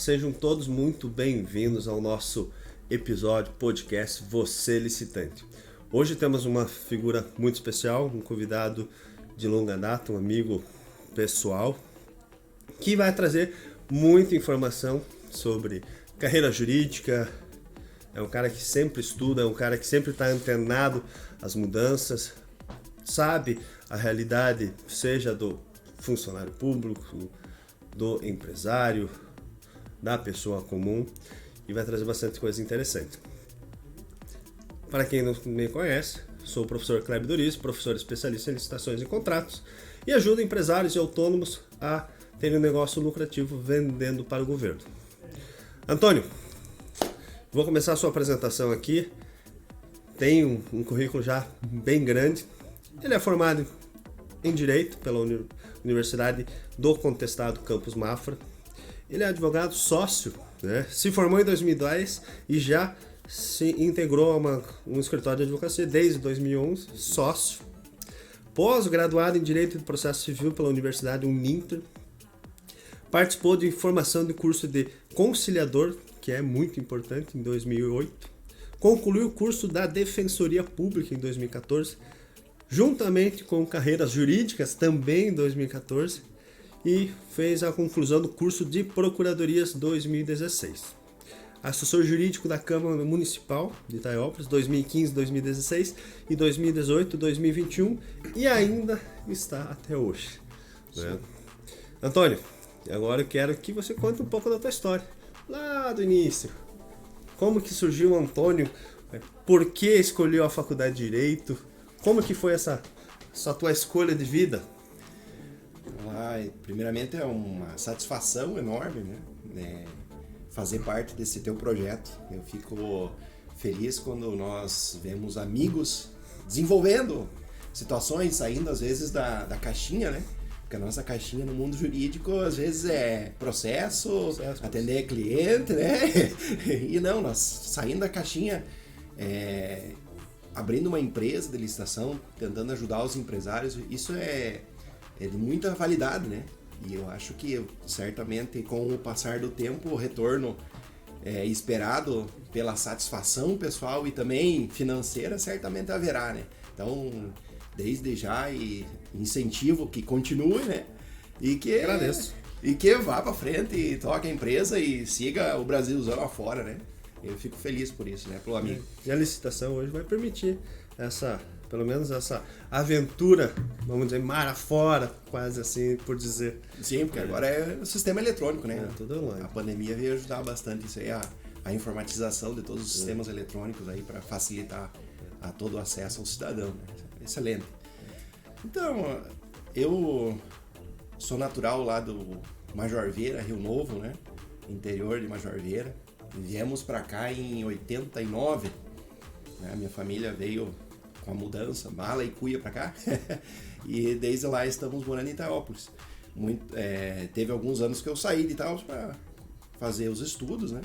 sejam todos muito bem-vindos ao nosso episódio podcast Você Licitante. Hoje temos uma figura muito especial, um convidado de longa data, um amigo pessoal, que vai trazer muita informação sobre carreira jurídica. É um cara que sempre estuda, é um cara que sempre está antenado às mudanças, sabe a realidade, seja do funcionário público, do empresário, da pessoa comum, e vai trazer bastante coisa interessante. Para quem não me conhece, sou o professor Kleber Doriz, professor especialista em licitações e contratos, e ajudo empresários e autônomos a terem um negócio lucrativo vendendo para o governo. Antônio, vou começar a sua apresentação aqui. Tem um currículo já bem grande. Ele é formado em Direito pela Universidade do Contestado Campus Mafra. Ele é advogado sócio, né? Se formou em 2010 e já se integrou a um escritório de advocacia desde 2011, sócio. Pós-graduado em Direito do Processo Civil pela Universidade Uninter. Participou de formação de curso de conciliador, que é muito importante, em 2008. Concluiu o curso da Defensoria Pública em 2014, juntamente com carreiras jurídicas também em 2014, e fez a conclusão do curso de Procuradorias 2016. Assessor jurídico da Câmara Municipal de Itaiópolis 2015, 2016 e 2018, 2021 e ainda está até hoje. Né? Antônio, agora eu quero que você conte um pouco da tua história, lá do início. Como que surgiu o Antônio? Por que escolheu a faculdade de Direito? Como que foi essa tua escolha de vida? Primeiramente é uma satisfação enorme, né? Fazer parte desse teu projeto. Eu fico feliz quando nós vemos amigos desenvolvendo situações, saindo às vezes da caixinha, né? Porque a nossa caixinha no mundo jurídico às vezes é processo, atender cliente, né? E não, nós saindo da caixinha, abrindo uma empresa de licitação, tentando ajudar os empresários, isso é de muita validade, né? E eu acho que certamente com o passar do tempo o retorno esperado pela satisfação pessoal e também financeira certamente haverá, né? Então, desde já incentivo que continue, né? Agradeço. E que vá para frente e toque a empresa e siga o Brasilzão afora, né? Eu fico feliz por isso, né? Pelo amigo. E a licitação hoje vai permitir pelo menos essa aventura, vamos dizer, mar afora, quase assim, por dizer. Sim, porque agora é o sistema eletrônico, né? É, tudo online. A pandemia veio ajudar bastante isso aí, a informatização de todos os sistemas eletrônicos aí para facilitar a todo o acesso ao cidadão, né? Excelente. Então, eu sou natural lá do Major Vieira, Rio Novo, né? Interior de Major Vieira. Viemos para cá em 89, né? Minha família veio com a mudança, mala e cuia para cá, e desde lá estamos morando em Itaiópolis. Teve alguns anos que eu saí de Itaiópolis para fazer os estudos, né?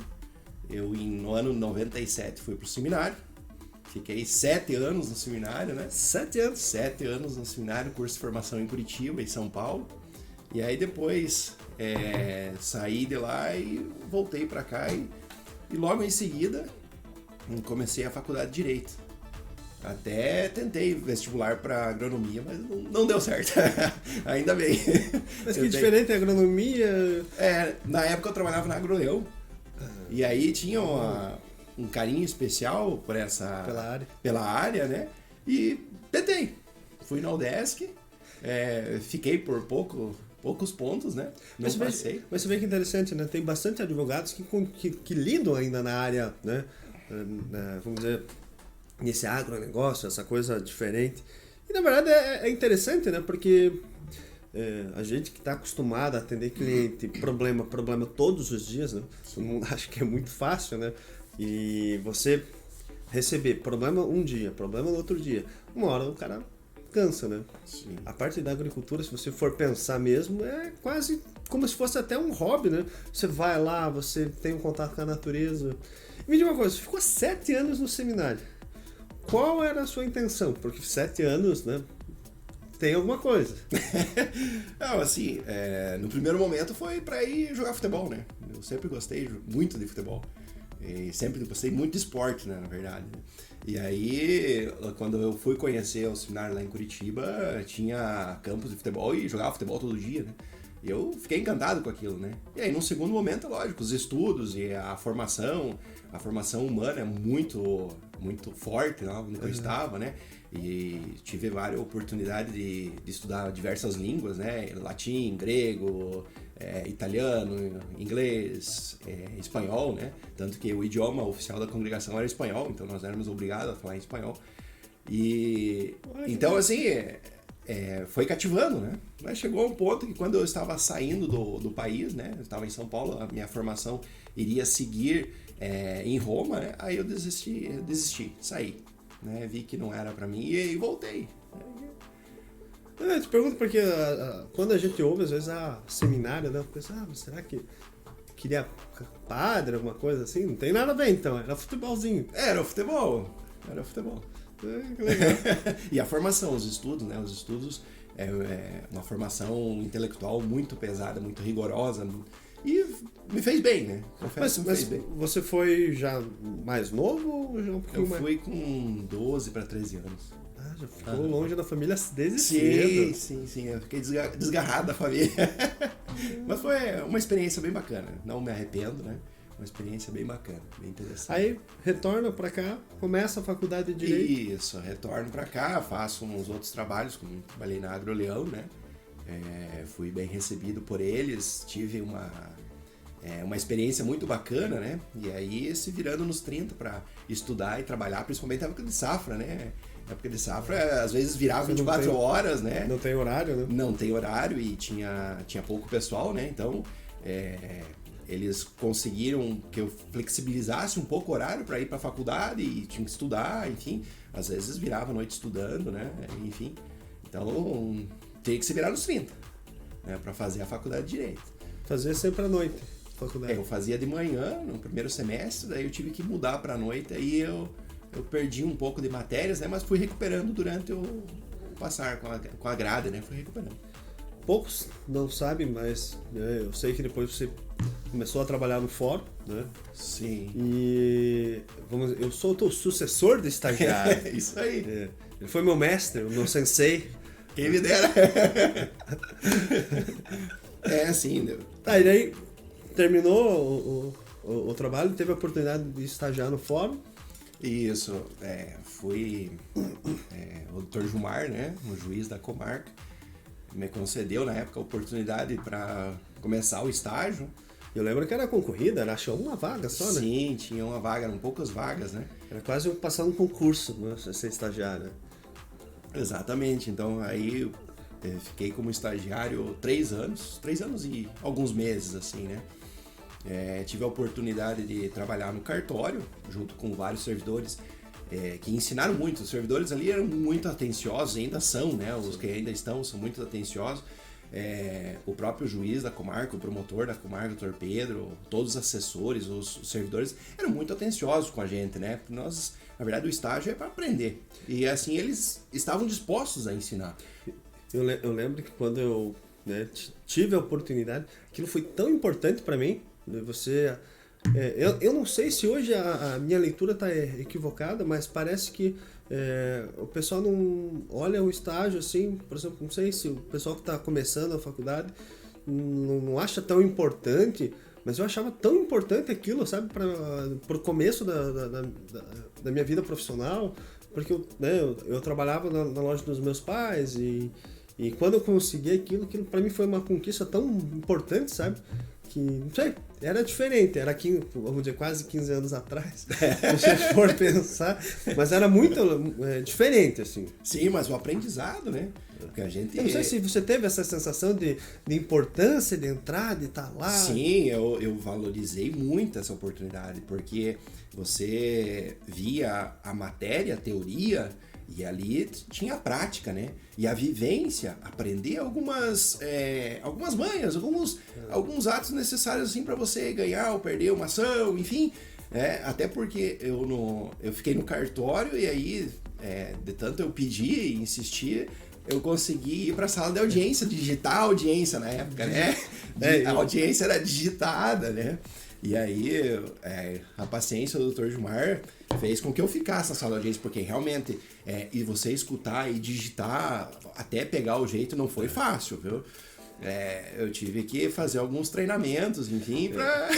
No ano 97 fui pro seminário, fiquei 7 anos no seminário, né? 7 anos? 7 anos no seminário, curso de formação em Curitiba, em São Paulo, e aí depois saí de lá e voltei para cá e logo em seguida comecei a faculdade de Direito. Até tentei vestibular para agronomia, mas não deu certo. Ainda bem. Mas que diferente a agronomia. Na época eu trabalhava na Agroeu. E aí tinha um carinho especial por pela área, né? E tentei. Fui na UDESC, fiquei por poucos pontos, né? Não passei. Mas você vê que interessante, né? Tem bastante advogados que lidam ainda na área, né? Vamos dizer, nesse agronegócio, essa coisa diferente. E na verdade é interessante, né? Porque a gente que está acostumado a atender cliente, problema todos os dias, né? Todo mundo acha que é muito fácil, né? E você receber problema um dia, problema no outro dia, uma hora o cara cansa, né? Sim. A parte da agricultura, se você for pensar mesmo, é quase como se fosse até um hobby, né? Você vai lá, você tem um contato com a natureza. Me diga uma coisa, você ficou 7 anos no seminário. Qual era a sua intenção? Porque 7 anos, né? tem alguma coisa. Não, assim, no primeiro momento foi pra ir jogar futebol, né? Eu sempre gostei muito de futebol. E sempre gostei muito de esporte, né, na verdade. E aí, quando eu fui conhecer o seminário lá em Curitiba, tinha campos de futebol e jogava futebol todo dia, né? E eu fiquei encantado com aquilo, né? E aí, num segundo momento, lógico, os estudos e a formação humana é muito, muito forte, né? Onde eu estava, né? E tive várias oportunidades de estudar diversas línguas, né? Latim, grego, italiano, inglês, espanhol, né? Tanto que o idioma oficial da congregação era espanhol, então nós éramos obrigados a falar em espanhol. E então, assim, foi cativando, né? Mas chegou um ponto que quando eu estava saindo do país, né? Eu estava em São Paulo, a minha formação iria seguir em Roma, né? Aí eu desisti, saí, né? Vi que não era pra mim e aí voltei. Eu te pergunto porque quando a gente ouve, às vezes, seminário, né? Eu penso, mas será que queria padre, alguma coisa assim? Não tem nada a ver, então. Era futebolzinho. Era futebol. Que legal. E a formação, os estudos, né? Os estudos uma formação intelectual muito pesada, muito rigorosa. E me fez bem, né? Confesso que me fez bem. Você foi já mais novo ou já um pouquinho mais? Eu fui com 12 para 13 anos. Já ficou longe da família desde cedo. Sim. Eu fiquei desgarrado da família. Mas foi uma experiência bem bacana. Não me arrependo, né? Uma experiência bem bacana, bem interessante. Aí, retorna pra cá, começa a faculdade de Direito. Isso, retorno pra cá, faço uns outros trabalhos, como trabalhei na AgroLeão, né? Fui bem recebido por eles, tive uma experiência muito bacana, né? E aí, se virando nos 30 para estudar e trabalhar, principalmente na época de safra, né? Na época de safra, às vezes virava 24 horas, né? Não tem horário, né? Não tem horário e tinha pouco pessoal, né? Então, eles conseguiram que eu flexibilizasse um pouco o horário para ir para a faculdade e tinha que estudar, enfim. Às vezes virava a noite estudando, né? Enfim. Então, tinha que se virar nos 30, né? Para fazer a faculdade de Direito. Fazia sempre à noite, faculdade? Eu fazia de manhã, no primeiro semestre, daí eu tive que mudar para a noite, aí eu perdi um pouco de matérias, né? Mas fui recuperando durante o passar com a grade, né? Fui recuperando. Poucos não sabem, mas eu sei que depois você começou a trabalhar no fórum, né? Sim. E eu sou o teu sucessor de estagiário. Isso aí. Ele foi meu mestre, o meu sensei. Quem me dera. Sim. Tá, e daí terminou o trabalho e teve a oportunidade de estagiar no fórum. Isso, fui o Dr. Gilmar, né, um juiz da comarca, me concedeu na época a oportunidade para começar o estágio. Eu lembro que era concorrida, era acho uma vaga só, né? Sim, tinha uma vaga, eram poucas vagas, né? Era quase eu passar um concurso, né, ser estagiário. Exatamente, então aí eu fiquei como estagiário 3 anos e alguns meses, assim, né? Tive a oportunidade de trabalhar no cartório, junto com vários servidores que ensinaram muito. Os servidores ali eram muito atenciosos, ainda são, né? Os que ainda estão são muito atenciosos. O próprio juiz da comarca, o promotor da comarca, o Dr. Pedro, todos os assessores, os servidores eram muito atenciosos com a gente, né? Nós, na verdade, o estágio é para aprender. E assim, eles estavam dispostos a ensinar. Eu lembro que quando eu tive a oportunidade, aquilo foi tão importante para mim. Eu não sei se hoje a minha leitura está equivocada, mas parece que o pessoal não olha o estágio assim, por exemplo, não sei se o pessoal que está começando a faculdade não acha tão importante, mas eu achava tão importante aquilo, sabe, para o começo da minha vida profissional, porque eu trabalhava na loja dos meus pais e quando eu consegui aquilo para mim foi uma conquista tão importante, sabe? Que, não sei, era diferente, era vamos dizer, quase 15 anos atrás, se você for pensar, mas era muito diferente, assim. Sim, mas o aprendizado, né? Porque a gente... Eu não sei se você teve essa sensação de importância de entrar, de estar lá. Sim, eu valorizei muito essa oportunidade, porque você via a matéria, a teoria, e ali tinha a prática, né? E a vivência, aprender algumas manhas, alguns atos necessários assim para você ganhar ou perder uma ação, enfim. Até porque eu fiquei no cartório e aí, de tanto eu pedir e insistir, eu consegui ir para a sala de audiência, digitar a audiência na época, né? A audiência era digitada, né? E aí, a paciência do Dr. Gilmar fez com que eu ficasse na sala de audiência, porque realmente, e você escutar e digitar, até pegar o jeito, não foi fácil, viu? Eu tive que fazer alguns treinamentos, enfim, pra...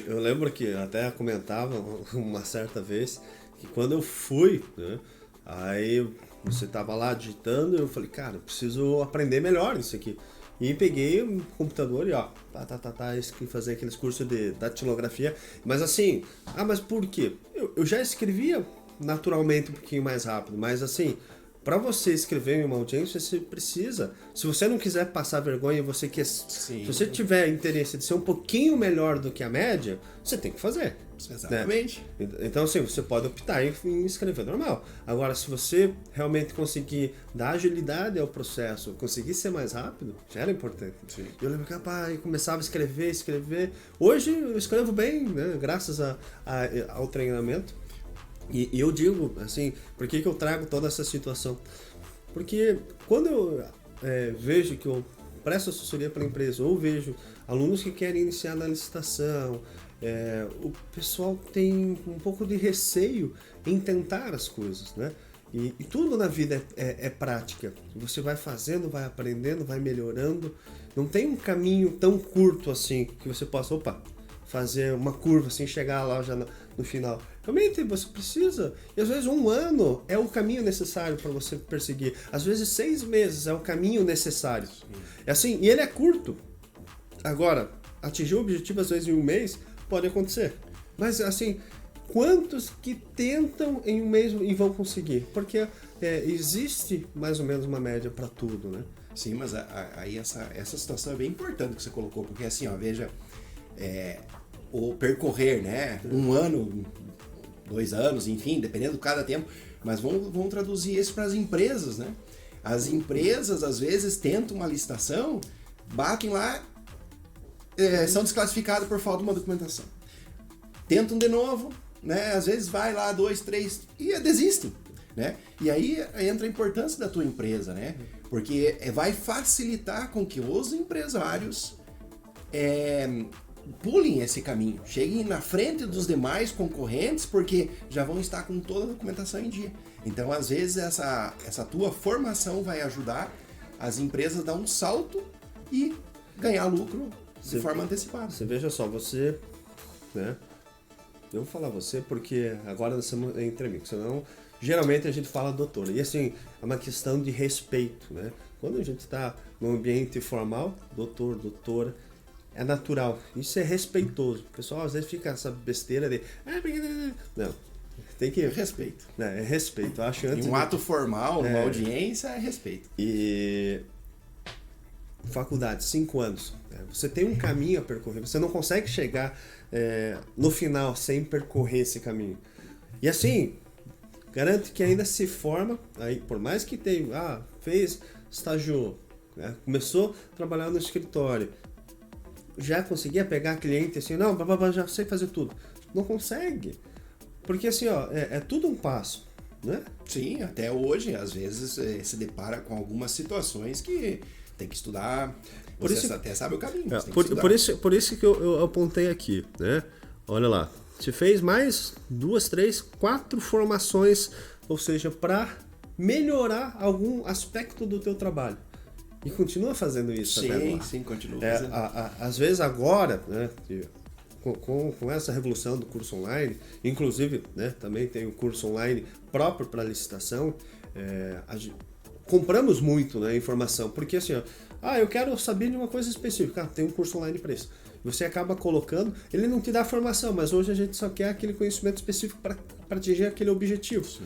eu lembro que até comentava uma certa vez que quando eu fui, né, aí você tava lá digitando, eu falei, cara, eu preciso aprender melhor isso aqui. E peguei o computador e fazer aqueles cursos de datilografia. Mas assim, mas por quê? Eu já escrevia naturalmente um pouquinho mais rápido, mas assim, para você escrever em uma audiência, você precisa. Se você não quiser passar vergonha, se você tiver interesse de ser um pouquinho melhor do que a média, você tem que fazer. Exatamente. Né? Então, assim, você pode optar em escrever normal. Agora, se você realmente conseguir dar agilidade ao processo, conseguir ser mais rápido, já era importante. Sim. Eu lembro que, eu começava a escrever. Hoje eu escrevo bem, né? Graças ao treinamento. E eu digo, assim, por que eu trago toda essa situação? Porque quando eu vejo que eu presto assessoria para a empresa, ou vejo alunos que querem iniciar na licitação, o pessoal tem um pouco de receio em tentar as coisas, né? E tudo na vida é prática. Você vai fazendo, vai aprendendo, vai melhorando. Não tem um caminho tão curto assim que você possa, fazer uma curva assim, chegar lá já no final. Realmente você precisa, e às vezes 1 ano é o caminho necessário para você perseguir. Às vezes 6 meses é o caminho necessário. É assim, e ele é curto. Agora, atingir o objetivo às vezes em 1 mês pode acontecer. Mas assim, quantos que tentam em 1 mês e vão conseguir? Porque existe mais ou menos uma média para tudo, né? Sim, mas aí essa situação é bem importante que você colocou, porque assim, veja, o percorrer, né? 1 ano, 2 anos, enfim, dependendo de cada tempo, mas vamos traduzir isso para as empresas, né? As empresas, às vezes, tentam uma licitação, batem lá, são desclassificadas por falta de uma documentação. Tentam de novo, né? Às vezes vai lá 2, 3 e desistem, né? E aí entra a importância da tua empresa, né? Porque vai facilitar com que os empresários pulem esse caminho, cheguem na frente dos demais concorrentes, porque já vão estar com toda a documentação em dia. Então, às vezes, essa tua formação vai ajudar as empresas a dar um salto e ganhar lucro de forma antecipada. Você veja só, você, né? Eu vou falar você porque agora nós estamos entre amigos, senão geralmente a gente fala doutor. E assim, é uma questão de respeito, né? Quando a gente está num ambiente formal, doutor, doutora, é natural. Isso é respeitoso. O pessoal às vezes fica essa besteira de... Não, tem que... Respeito. É respeito. Eu acho antes em um ato formal, numa audiência, é respeito. E... Faculdade, 5 anos. Você tem um caminho a percorrer. Você não consegue chegar no final sem percorrer esse caminho. E assim, garanto que ainda se forma, aí, por mais que tenha... fez estágio, né? Começou a trabalhar no escritório, já conseguia pegar cliente assim, não, já sei fazer tudo. Não consegue. Porque assim, é tudo um passo, né? Sim, até hoje, às vezes, se depara com algumas situações que tem que estudar, você até sabe o caminho. Por isso que eu apontei aqui, né? Olha lá, você fez mais 2, 3, 4 formações, ou seja, para melhorar algum aspecto do teu trabalho. E continua fazendo isso até agora. Sim, continua fazendo. Às vezes agora, né, com essa revolução do curso online, inclusive, né, também tem o curso online próprio para licitação, compramos muito, né, informação, porque assim, eu quero saber de uma coisa específica, tem um curso online para isso. Você acaba colocando, ele não te dá formação, mas hoje a gente só quer aquele conhecimento específico para atingir aquele objetivo. Sim.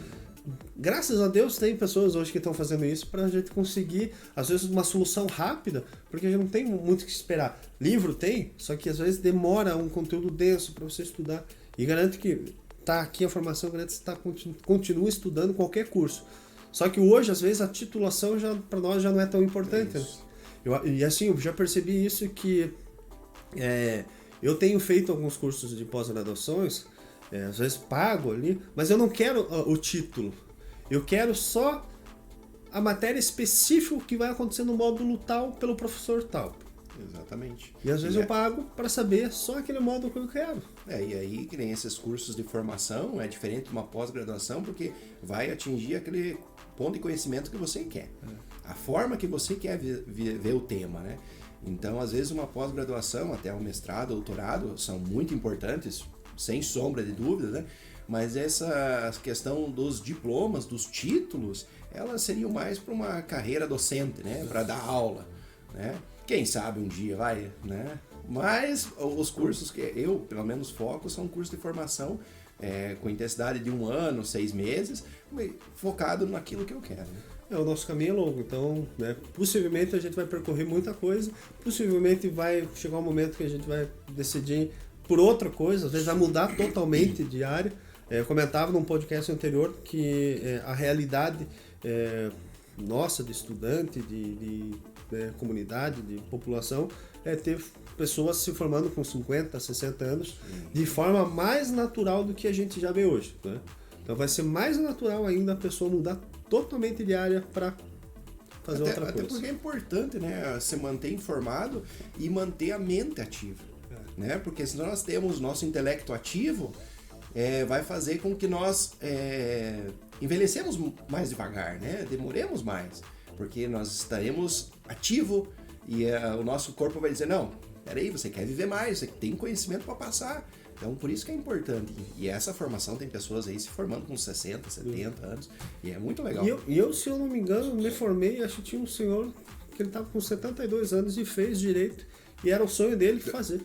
Graças a Deus tem pessoas hoje que estão fazendo isso para a gente conseguir, às vezes, uma solução rápida, porque a gente não tem muito o que esperar. Livro tem, só que às vezes demora um conteúdo denso para você estudar. E garanto que tá aqui a formação, garanto que você continua estudando qualquer curso. Só que hoje, às vezes, a titulação para nós já não é tão importante. Né? E assim, eu já percebi isso que eu tenho feito alguns cursos de pós-graduações, às vezes pago ali, mas eu não quero o título. Eu quero só a matéria específica que vai acontecer no módulo tal pelo professor tal. Exatamente. E às vezes eu pago para saber só aquele módulo que eu quero. E aí, que nem esses cursos de formação, é diferente de uma pós-graduação, porque vai atingir aquele ponto de conhecimento que você quer. A forma que você quer ver o tema, né? Então, às vezes, uma pós-graduação, até um mestrado, doutorado, são muito importantes, sem sombra de dúvida, né? Mas essa questão dos diplomas, dos títulos, elas seriam mais para uma carreira docente, né? Para dar aula, né? Quem sabe um dia vai, né? Mas os cursos que eu, pelo menos, foco são cursos de formação com intensidade de 1 ano, 6 meses, focado naquilo que eu quero. Né? O nosso caminho é longo, então, né, possivelmente a gente vai percorrer muita coisa, possivelmente vai chegar um momento que a gente vai decidir por outra coisa, às vezes vai mudar totalmente de área. Eu comentava num podcast anterior que a realidade nossa, de estudante, de comunidade, de população, é ter pessoas se formando com 50, 60 anos de forma mais natural do que a gente já vê hoje. Né? Então vai ser mais natural ainda a pessoa mudar totalmente de área para fazer outra coisa. Até porque é importante, né, se manter informado e manter a mente ativa. Né? Porque se nós temos nosso intelecto ativo, vai fazer com que nós envelhecemos mais devagar, né? Demoremos mais, porque nós estaremos ativo e o nosso corpo vai dizer, não, peraí, você quer viver mais, você tem conhecimento para passar. Então, por isso que é importante. E essa formação tem pessoas aí se formando com 60, 70 anos, e é muito legal. E eu, se eu não me engano, me formei, acho que tinha um senhor que ele estava com 72 anos e fez direito, e era o sonho dele fazer.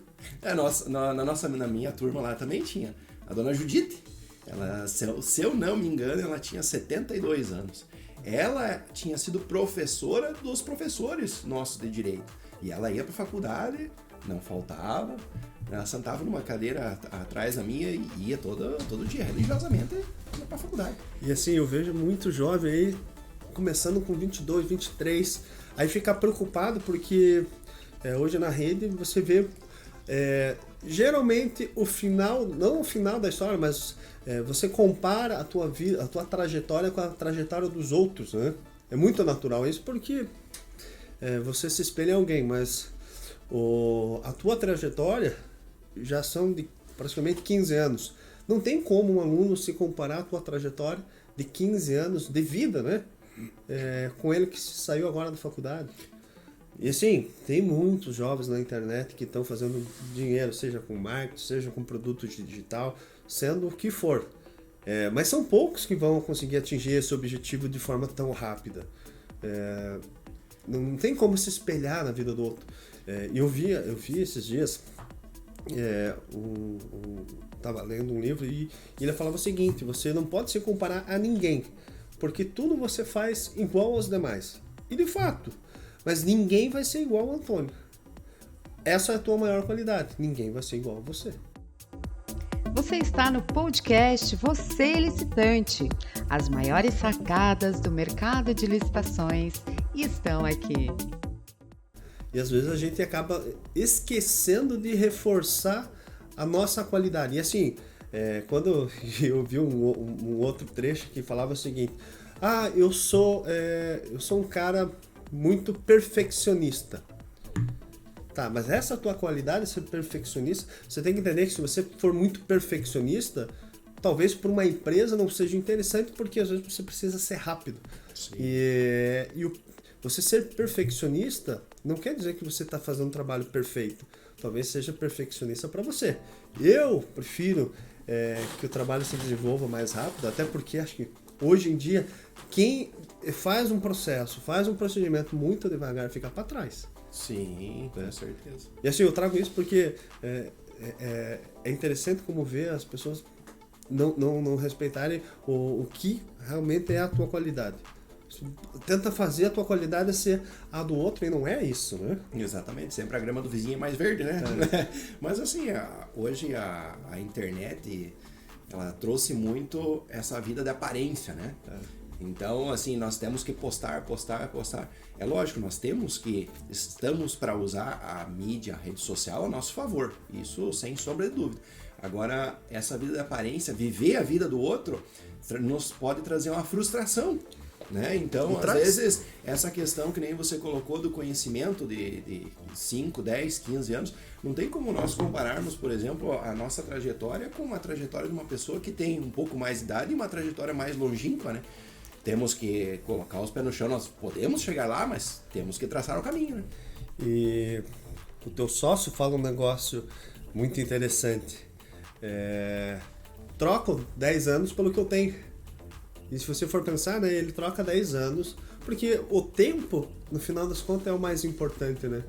Na minha turma lá também tinha. A dona Judite, ela, se eu não me engano, ela tinha 72 anos. Ela tinha sido professora dos professores nossos de direito. E ela ia para a faculdade, não faltava. Ela sentava numa cadeira atrás da minha e ia todo dia, religiosamente, para a faculdade. E assim, eu vejo muito jovem aí, começando com 22, 23, aí fica preocupado porque hoje na rede você vê... geralmente o final, não o final da história, mas você compara a tua vida, a tua trajetória com a trajetória dos outros, né? É muito natural isso porque você se espelha em alguém, mas a tua trajetória já são de praticamente 15 anos. Não tem como um aluno se comparar a tua trajetória de 15 anos de vida, né? Com ele que saiu agora da faculdade. E assim, tem muitos jovens na internet que estão fazendo dinheiro, seja com marketing, seja com produto digital, sendo o que for. Mas são poucos que vão conseguir atingir esse objetivo de forma tão rápida. Não tem como se espelhar na vida do outro. E eu vi esses dias, estava lendo um livro e ele falava o seguinte, você não pode se comparar a ninguém, porque tudo você faz igual aos demais. E de fato... Mas ninguém vai ser igual ao Antônio. Essa é a tua maior qualidade. Ninguém vai ser igual a você. Você está no podcast Você Licitante. As maiores sacadas do mercado de licitações estão aqui. E às vezes a gente acaba esquecendo de reforçar a nossa qualidade. E assim, quando eu vi um outro trecho que falava o seguinte: eu sou um cara muito perfeccionista. Tá, mas essa tua qualidade, ser perfeccionista, você tem que entender que se você for muito perfeccionista, talvez para uma empresa não seja interessante, porque às vezes você precisa ser rápido. E você ser perfeccionista não quer dizer que você está fazendo um trabalho perfeito. Talvez seja perfeccionista para você. Eu prefiro que o trabalho se desenvolva mais rápido, até porque acho que hoje em dia quem faz um processo, faz um procedimento muito devagar, fica para trás. Sim, com certeza. E assim, eu trago isso porque é interessante como ver as pessoas não respeitarem o que realmente é a tua qualidade. Tenta fazer a tua qualidade ser a do outro e não é isso, né? Exatamente, sempre a grama do vizinho é mais verde, né? Mas assim, hoje a internet, ela trouxe muito essa vida de aparência, né? Então, assim, nós temos que postar. É lógico, estamos para usar a mídia, a rede social a nosso favor. Isso sem sombra de dúvida. Agora, essa vida de aparência, viver a vida do outro, nos pode trazer uma frustração. Né? Então, às vezes, essa questão que nem você colocou do conhecimento de 5, 10, 15 anos, não tem como nós compararmos, por exemplo, a nossa trajetória com a trajetória de uma pessoa que tem um pouco mais de idade e uma trajetória mais longínqua, né? Temos que colocar os pés no chão, nós podemos chegar lá, mas temos que traçar o caminho, né? E o teu sócio fala um negócio muito interessante. Troco 10 anos pelo que eu tenho. E se você for pensar, né, ele troca 10 anos, porque o tempo, no final das contas, é o mais importante, né?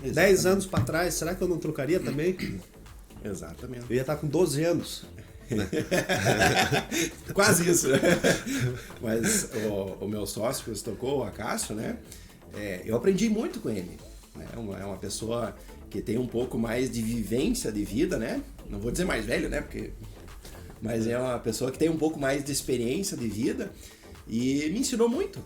Exatamente. 10 anos para trás, será que eu não trocaria também? Exatamente. Eu ia estar com 12 anos. Né? Quase isso, né? Mas o meu sócio que você tocou, o Acácio, né? Eu aprendi muito com ele. Né? É uma pessoa que tem um pouco mais de vivência de vida, né? Não vou dizer mais velho, né? Mas é uma pessoa que tem um pouco mais de experiência de vida e me ensinou muito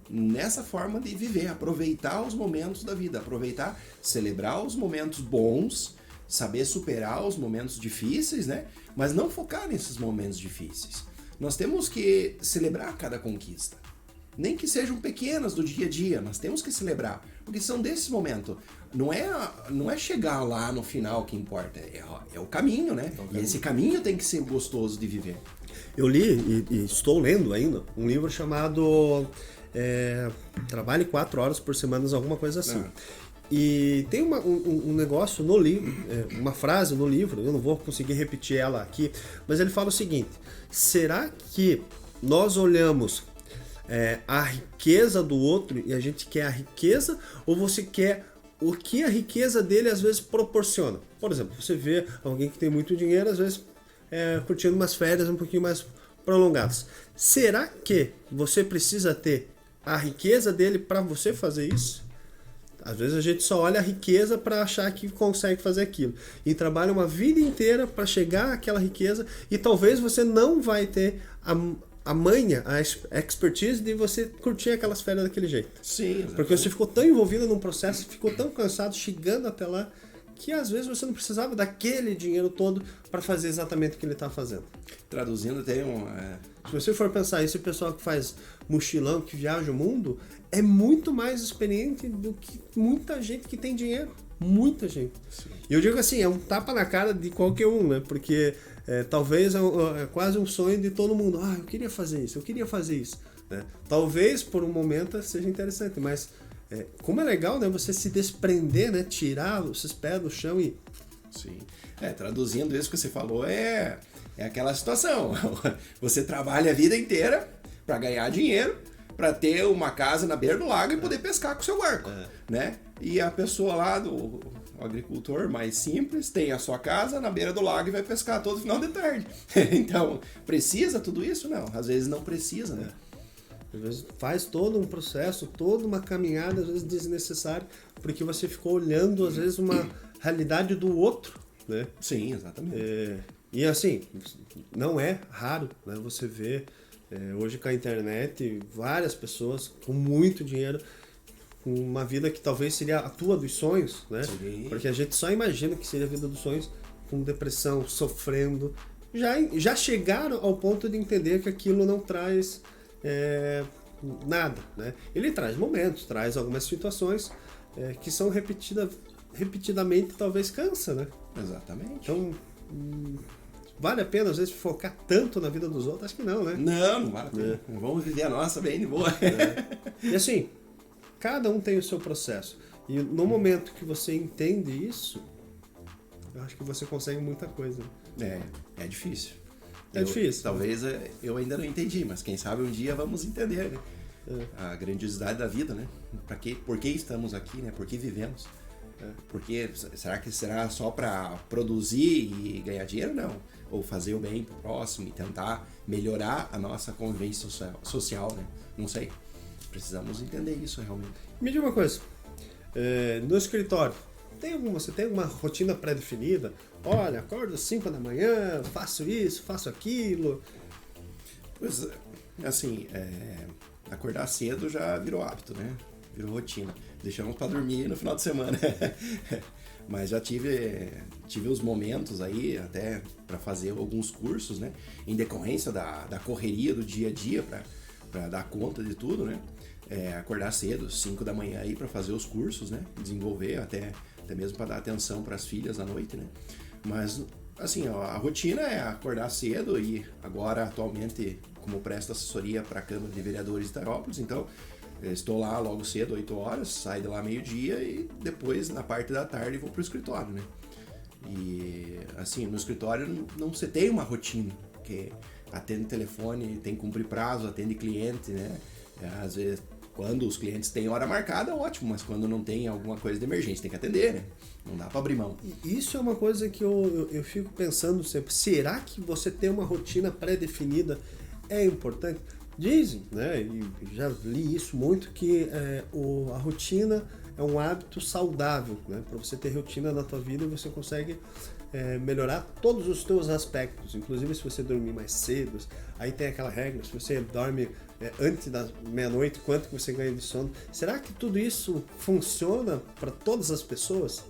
nessa forma de viver, aproveitar os momentos da vida, aproveitar, celebrar os momentos bons, saber superar os momentos difíceis, né? Mas não focar nesses momentos difíceis. Nós temos que celebrar cada conquista. Nem que sejam pequenas do dia a dia, nós temos que celebrar, porque são desses momentos. Não é chegar lá no final que importa, é o caminho, né? E esse caminho tem que ser gostoso de viver. Eu li e estou lendo ainda um livro chamado Trabalhe 4 horas por semana, alguma coisa assim. E tem um negócio no livro, uma frase no livro, eu não vou conseguir repetir ela aqui, mas ele fala o seguinte: será que nós olhamos a riqueza do outro e a gente quer a riqueza, ou você quer o que a riqueza dele às vezes proporciona? Por exemplo, você vê alguém que tem muito dinheiro, às vezes curtindo umas férias um pouquinho mais prolongadas. Será que você precisa ter a riqueza dele para você fazer isso? Às vezes a gente só olha a riqueza para achar que consegue fazer aquilo e trabalha uma vida inteira para chegar àquela riqueza, e talvez você não vai ter a manha, a expertise de você curtir aquelas férias daquele jeito. Sim, exatamente. Porque você ficou tão envolvido num processo, ficou tão cansado chegando até lá, que às vezes você não precisava daquele dinheiro todo para fazer exatamente o que ele está fazendo. Traduzindo, tem Se você for pensar isso, o pessoal que faz mochilão, que viaja o mundo, é muito mais experiente do que muita gente que tem dinheiro. Muita gente. Sim. E eu digo assim, é um tapa na cara de qualquer um, né? Porque talvez é quase um sonho de todo mundo. Eu queria fazer isso, né? Talvez por um momento seja interessante, mas como é legal, né? Você se desprender, né? Tirar os pés do chão e... Sim. Traduzindo isso que você falou, é aquela situação. Você trabalha a vida inteira para ganhar dinheiro, para ter uma casa na beira do lago e poder pescar com o seu barco, né? E a pessoa lá, o agricultor mais simples, tem a sua casa na beira do lago e vai pescar todo final de tarde. Então, precisa tudo isso? Não, às vezes não precisa, né? Às vezes faz todo um processo, toda uma caminhada, às vezes desnecessária, porque você ficou olhando, às vezes, uma realidade do outro, né? Sim, exatamente. E assim, não é raro, né? Você vê hoje com a internet várias pessoas com muito dinheiro, com uma vida que talvez seria a tua dos sonhos, né? Sim. Porque a gente só imagina que seria a vida dos sonhos, com depressão, sofrendo. Já chegaram ao ponto de entender que aquilo não traz nada, né? Ele traz momentos, traz algumas situações que são repetidamente, talvez cansa, né? Exatamente. Então, vale a pena às vezes focar tanto na vida dos outros? Acho que não, né? Não vale a pena. Vamos viver a nossa bem de boa. E assim, cada um tem o seu processo. E no momento que você entende isso, eu acho que você consegue muita coisa. É difícil. Difícil. Talvez eu ainda não entendi, mas quem sabe um dia vamos entender, né? A grandiosidade da vida, né? Por que estamos aqui, né? Por que vivemos? Porque será que será só para produzir e ganhar dinheiro? Não. Ou fazer o bem pro próximo e tentar melhorar a nossa convivência social, né? Não sei. Precisamos entender isso realmente. Me diga uma coisa. No escritório, você tem uma rotina pré-definida? Olha, acordo às 5 da manhã, faço isso, faço aquilo. Pois, assim, acordar cedo já virou hábito, né? Virou rotina. Deixamos para dormir no final de semana. Mas já tive os momentos aí, até para fazer alguns cursos, né? Em decorrência da correria do dia a dia, para dar conta de tudo, né? Acordar cedo, 5 da manhã aí para fazer os cursos, né? Desenvolver até mesmo para dar atenção para as filhas à noite, né? Mas assim, a rotina é acordar cedo e agora atualmente como presto assessoria para a Câmara de Vereadores de Itarópolis, então estou lá logo cedo, 8 horas, saio de lá meio-dia e depois na parte da tarde vou pro escritório, né? E assim, no escritório não se tem uma rotina, porque atende telefone, tem que cumprir prazo, atende cliente, né? Às vezes, quando os clientes têm hora marcada, ótimo, mas quando não tem alguma coisa de emergência, tem que atender, né? Não dá para abrir mão. Isso é uma coisa que eu fico pensando sempre. Será que você ter uma rotina pré-definida é importante? Dizem, né? E já li isso muito, que a rotina é um hábito saudável, né? Para você ter rotina na tua vida, você consegue melhorar todos os teus aspectos, inclusive se você dormir mais cedo. Aí tem aquela regra, se você dorme antes da meia-noite, quanto que você ganha de sono. Será que tudo isso funciona para todas as pessoas?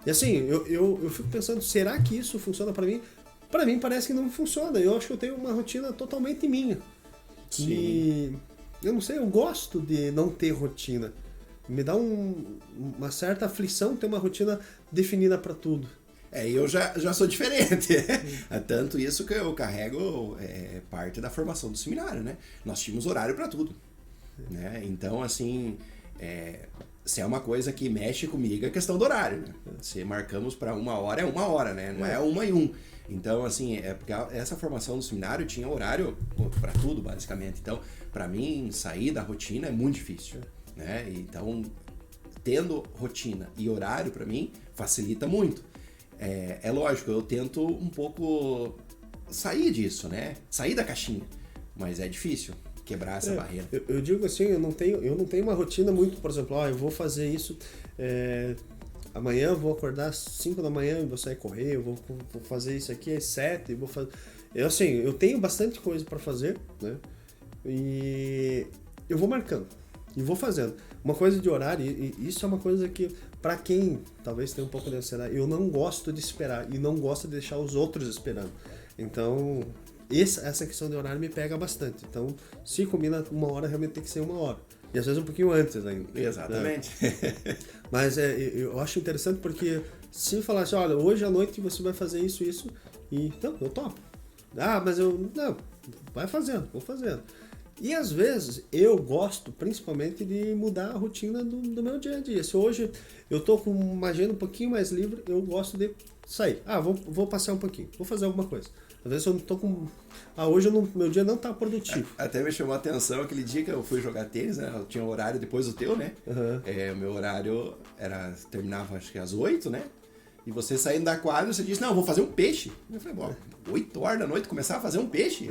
E assim, eu fico pensando, será que isso funciona para mim? Para mim parece que não funciona. Eu acho que eu tenho uma rotina totalmente minha. Sim. E eu não sei, eu gosto de não ter rotina. Me dá uma certa aflição ter uma rotina definida para tudo. Eu já sou diferente. É tanto isso que eu carrego parte da formação do seminário, né? Nós tínhamos horário para tudo, né? Então, assim, se é uma coisa que mexe comigo, é questão do horário, né? Se marcamos para 1 hora, é 1 hora, né? Não é 1 e 1. Então, assim, porque essa formação do seminário tinha horário para tudo, basicamente. Então, para mim, sair da rotina é muito difícil, né? Então, tendo rotina e horário, para mim, facilita muito. É lógico, eu tento um pouco sair disso, né? Sair da caixinha, mas é difícil quebrar essa barreira. Eu digo assim, eu não tenho uma rotina muito, por exemplo, eu vou fazer isso, amanhã eu vou acordar às 5 da manhã e vou sair correr, eu vou fazer isso aqui às 7, vou fazer... eu tenho bastante coisa para fazer, né? E eu vou marcando e vou fazendo. Uma coisa de horário, e isso é uma coisa que, para quem talvez tenha um pouco de ansiedade, eu não gosto de esperar e não gosto de deixar os outros esperando. Então, essa questão de horário me pega bastante. Então, se combina 1 hora, realmente tem que ser 1 hora. E às vezes um pouquinho antes ainda. Exatamente. Né? Mas eu acho interessante porque se falar assim, olha, hoje à noite você vai fazer isso, e então, eu topo. Mas não, vai fazendo, vou fazendo. E às vezes eu gosto principalmente de mudar a rotina do meu dia a dia. Se hoje eu tô com uma agenda um pouquinho mais livre, eu gosto de sair. Vou passear um pouquinho, vou fazer alguma coisa. Às vezes eu não tô com... hoje meu dia não tá produtivo. Até me chamou a atenção aquele dia que eu fui jogar tênis, né? Eu tinha um horário depois do teu, né? Uhum. O meu horário terminava acho que às 8, né? E você saindo da quadra, você disse, não, eu vou fazer um peixe. Eu falei, 8 horas da noite começar a fazer um peixe?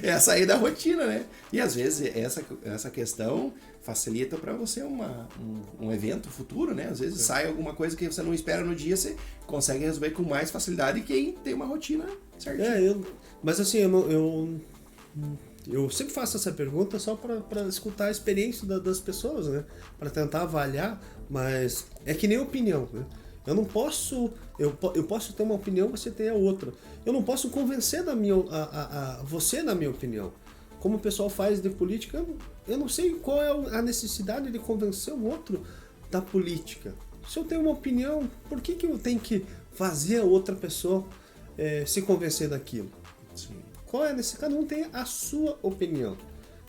É a sair da rotina, né? E às vezes essa questão facilita para você um evento futuro, né? Às vezes sai alguma coisa que você não espera no dia, você consegue resolver com mais facilidade que quem tem uma rotina certinha. Mas assim, eu sempre faço essa pergunta só para escutar a experiência das pessoas, né? Para tentar avaliar, mas é que nem opinião, né? Eu não posso... Eu posso ter uma opinião, você tem a outra. Eu não posso convencer você da minha opinião. Como o pessoal faz de política, eu não sei qual é a necessidade de convencer o outro da política. Se eu tenho uma opinião, por que eu tenho que fazer a outra pessoa se convencer daquilo? Sim. Cada um tem a sua opinião.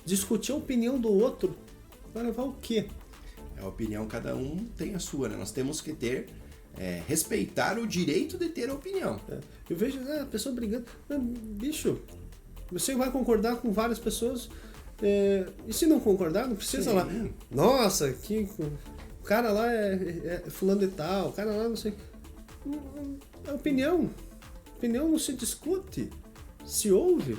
Discutir a opinião do outro vai levar o quê? A opinião, cada um tem a sua, né? Nós temos que respeitar o direito de ter a opinião. Eu vejo a pessoa brigando. Bicho, você vai concordar com várias pessoas, e se não concordar, não precisa lá. Nossa, o cara lá é fulano de tal, o cara lá não sei. A opinião não se discute, se ouve.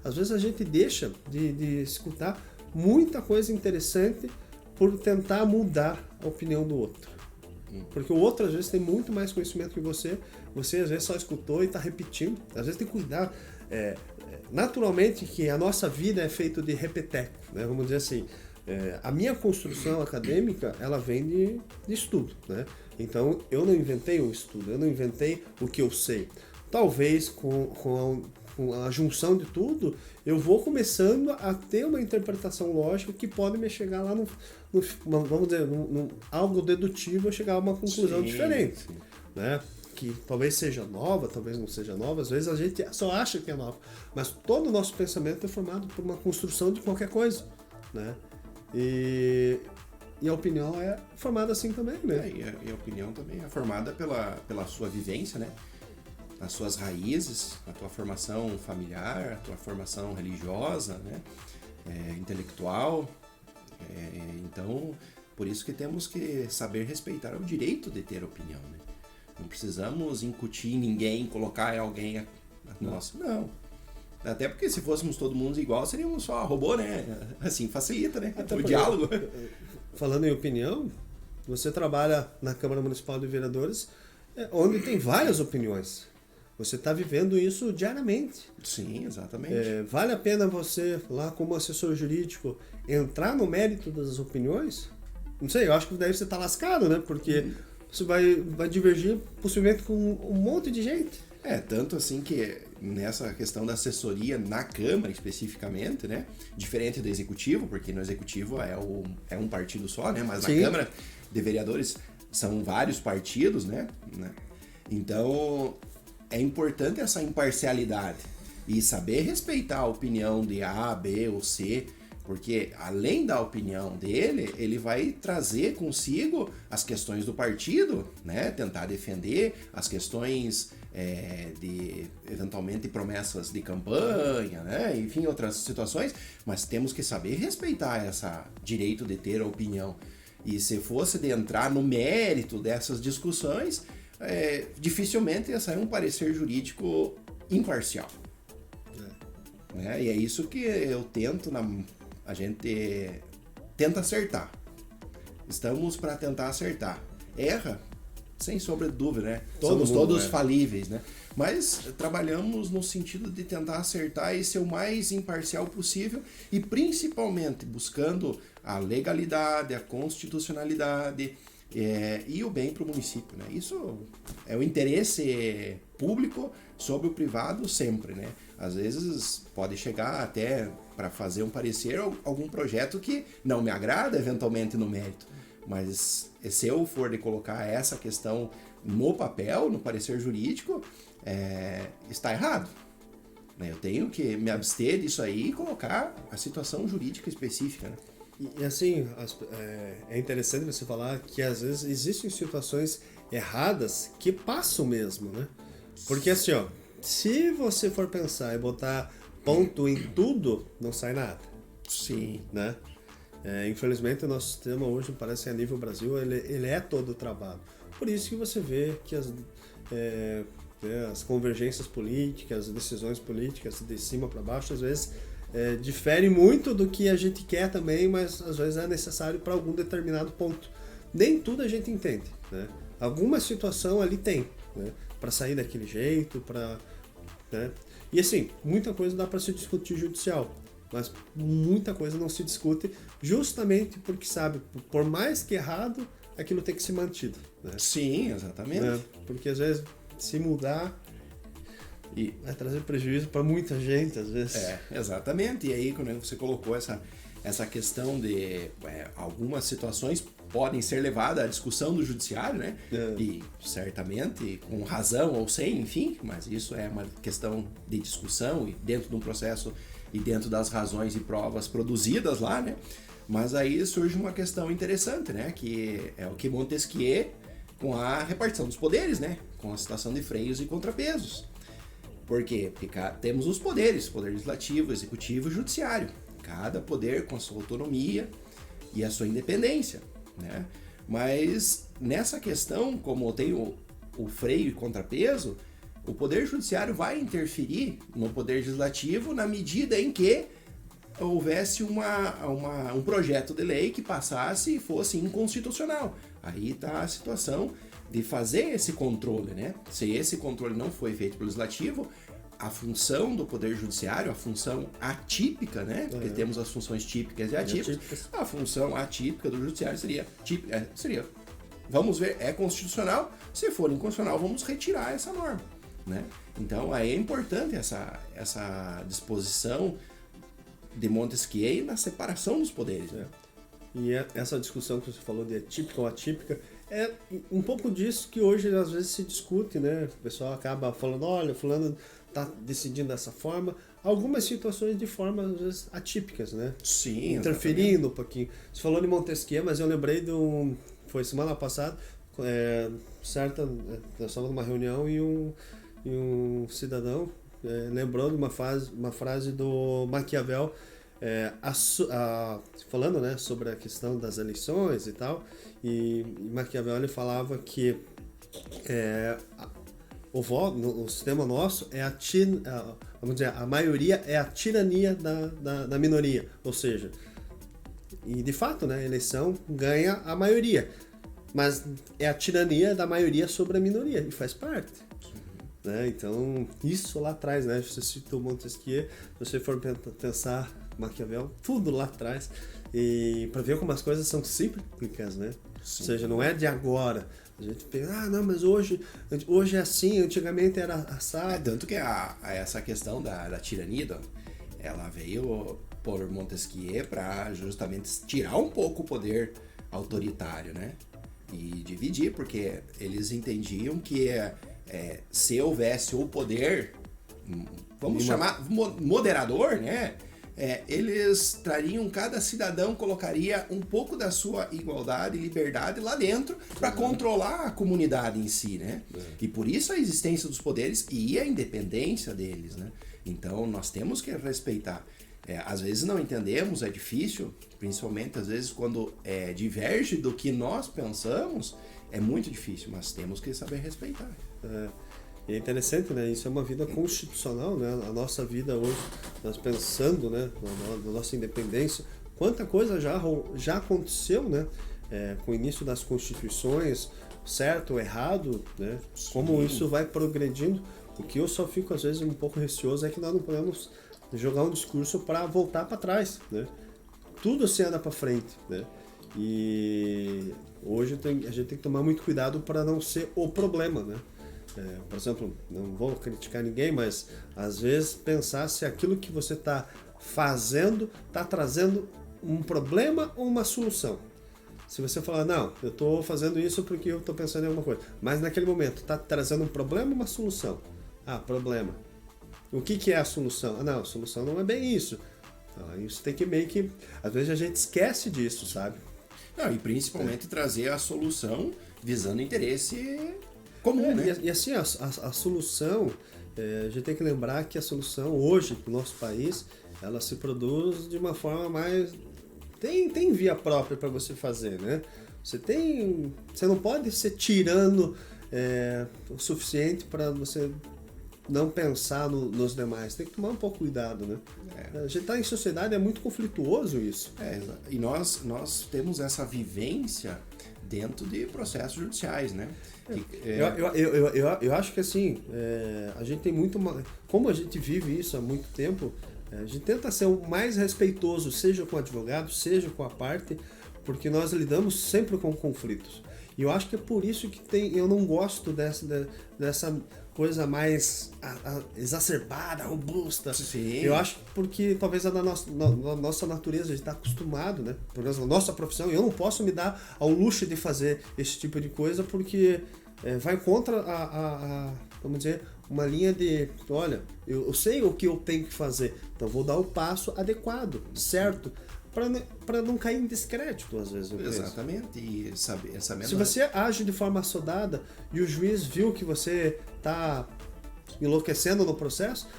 Às vezes a gente deixa de escutar muita coisa interessante por tentar mudar a opinião do outro. Porque o outro às vezes tem muito mais conhecimento que você às vezes só escutou e está repetindo. Às vezes tem que cuidar. Naturalmente que a nossa vida é feita de repeteco, né? Vamos dizer assim, a minha construção acadêmica, ela vem de estudo, né? Então eu não inventei o estudo, eu não inventei o que eu sei. Talvez com com a junção de tudo, eu vou começando a ter uma interpretação lógica que pode me chegar lá vamos dizer, algo dedutivo, eu chegar a uma conclusão diferente, né? Que talvez seja nova, talvez não seja nova, às vezes a gente só acha que é nova, mas todo o nosso pensamento é formado por uma construção de qualquer coisa, né? E a opinião é formada assim também, né? E a opinião também é formada pela sua vivência, né? As suas raízes, a tua formação familiar, a tua formação religiosa, né? Intelectual. Então, por isso que temos que saber respeitar o direito de ter opinião, né? Não precisamos incutir em ninguém, colocar em alguém nossa, não. Até porque se fôssemos todo mundo igual, seríamos só robô, né? Assim facilita, né? Até o diálogo. Falando em opinião, você trabalha na Câmara Municipal de Vereadores, onde tem várias opiniões. Você está vivendo isso diariamente. Sim, exatamente. Vale a pena você, lá como assessor jurídico, entrar no mérito das opiniões? Não sei, eu acho que daí você está lascado, né? Porque você vai divergir possivelmente com um monte de gente. Tanto assim que nessa questão da assessoria na Câmara especificamente, né? Diferente do Executivo, porque no Executivo é um partido só, né? Mas na Câmara de Vereadores são vários partidos, né? Então, é importante essa imparcialidade e saber respeitar a opinião de A, B ou C, porque além da opinião dele, ele vai trazer consigo as questões do partido, né? Tentar defender as questões de, eventualmente, promessas de campanha, né? Enfim, outras situações, mas temos que saber respeitar esse direito de ter a opinião. E se fosse de entrar no mérito dessas discussões, dificilmente ia sair um parecer jurídico imparcial. E é isso que eu tento, a gente tenta acertar. Estamos para tentar acertar. Erra, sem sombra de dúvida, né? Somos todos falíveis, né? Mas trabalhamos no sentido de tentar acertar e ser o mais imparcial possível e principalmente buscando a legalidade, a constitucionalidade, e o bem para o município, né? Isso é o interesse público sobre o privado sempre, né? Às vezes pode chegar até para fazer um parecer algum projeto que não me agrada eventualmente no mérito, mas se eu for de colocar essa questão no papel, no parecer jurídico, está errado. Eu tenho que me abster disso aí e colocar a situação jurídica específica, né? E assim, é interessante você falar que às vezes existem situações erradas que passam mesmo, né? Porque assim, ó, se você for pensar e botar ponto em tudo, não sai nada. Sim. Né? Infelizmente o nosso sistema hoje, parece que a nível Brasil, ele é todo travado. Por isso que você vê que as convergências políticas, as decisões políticas de cima para baixo, às vezes difere muito do que a gente quer também, mas às vezes é necessário para algum determinado ponto. Nem tudo a gente entende, né? Alguma situação ali tem, né? Para sair daquele jeito, né? E assim, muita coisa dá para se discutir judicial, mas muita coisa não se discute justamente porque, sabe, por mais que errado, aquilo tem que ser mantido, né? Sim, exatamente. Porque às vezes, se mudar, e vai trazer prejuízo para muita gente, às vezes. Exatamente. E aí, quando você colocou essa questão de algumas situações podem ser levadas à discussão do judiciário, né? E certamente com razão ou sem, enfim, mas isso é uma questão de discussão e dentro de um processo e dentro das razões e provas produzidas lá, né? Mas aí surge uma questão interessante, né? Que é o que Montesquieu com a repartição dos poderes, né? Com a situação de freios e contrapesos. Por quê? Porque temos os poderes, poder legislativo, executivo e judiciário. Cada poder com a sua autonomia e a sua independência, né? Mas nessa questão, como tem o freio e contrapeso, o poder judiciário vai interferir no poder legislativo na medida em que houvesse um projeto de lei que passasse e fosse inconstitucional. Aí está a situação de fazer esse controle, né? Se esse controle não foi feito pelo legislativo, a função do Poder Judiciário, a função atípica, né? Porque temos as funções típicas e atípicas. A função atípica do Judiciário seria, vamos ver, é constitucional? Se for inconstitucional, vamos retirar essa norma. né? Então aí é importante essa disposição de Montesquieu na separação dos poderes, né? E essa discussão que você falou de típica ou atípica é um pouco disso que hoje às vezes se discute, né? O pessoal acaba falando, olha, fulano está decidindo dessa forma. Algumas situações de forma às vezes atípicas, né? Sim, interferindo um pouquinho. Você falou de Montesquieu, mas eu lembrei foi semana passada, nós estávamos numa reunião e um cidadão lembrou de uma frase do Maquiavel, falando, né, sobre a questão das eleições e tal, e Maquiavel ele falava que o sistema nosso vamos dizer, a maioria é a tirania da minoria, ou seja, e de fato, né, a eleição ganha a maioria, mas é a tirania da maioria sobre a minoria, e faz parte. Né? Então, isso lá atrás, né? Você citou Montesquieu, se você for pensar Maquiavel, tudo lá atrás, e para ver como as coisas são cíclicas, né? Sim. Ou seja, não é de agora. A gente pensa, não, mas hoje é assim, antigamente era assado. Tanto que essa questão da tirania, ela veio por Montesquieu para justamente tirar um pouco o poder autoritário, né? E dividir, porque eles entendiam que se houvesse o poder, vamos chamar moderador, né? Eles trariam, cada cidadão colocaria um pouco da sua igualdade e liberdade lá dentro para controlar a comunidade em si, né? E por isso a existência dos poderes e a independência deles, né? Então nós temos que respeitar. Às vezes não entendemos, é difícil, principalmente às vezes quando diverge do que nós pensamos, é muito difícil, mas temos que saber respeitar. É interessante, né? Isso é uma vida constitucional, né? A nossa vida hoje, nós pensando, né, na nossa independência, quanta coisa já aconteceu, né? Com o início das constituições, certo ou errado, né? Sim. Como isso vai progredindo. O que eu só fico às vezes um pouco receoso é que nós não podemos jogar um discurso para voltar para trás, né? Tudo se anda para frente, né? E hoje a gente tem que tomar muito cuidado para não ser o problema, né? Por exemplo, não vou criticar ninguém, mas às vezes pensar se aquilo que você está fazendo está trazendo um problema ou uma solução. Se você falar, não, eu estou fazendo isso porque eu estou pensando em alguma coisa, mas naquele momento está trazendo um problema ou uma solução? Problema. O que é a solução? Não, a solução não é bem isso. Isso tem que meio que... Às vezes a gente esquece disso, sabe? Não, e principalmente trazer a solução visando interesse comum, né? E assim, a solução, a gente tem que lembrar que a solução hoje, no nosso país, ela se produz de uma forma mais... Tem via própria para você fazer, né? Você não pode ser tirando o suficiente para você não pensar nos demais. Tem que tomar um pouco cuidado, né? A gente está em sociedade, é muito conflituoso isso. E nós temos essa vivência dentro de processos judiciais, né? Eu acho que assim, a gente tem muito... Como a gente vive isso há muito tempo, a gente tenta ser o mais respeitoso, seja com o advogado, seja com a parte, porque nós lidamos sempre com conflitos. E eu acho que é por isso que eu não gosto dessa coisa mais exacerbada, robusta. Sim. Eu acho porque talvez na nossa natureza, a gente está acostumado, né? Por exemplo, na nossa profissão, eu não posso me dar ao luxo de fazer esse tipo de coisa porque vai contra vamos dizer, uma linha de, olha, eu sei o que eu tenho que fazer, então vou dar o passo adequado, certo? Para não cair em descrédito, às vezes. Exatamente. E sabendo... Se você age de forma assodada e o juiz viu que você está enlouquecendo no processo,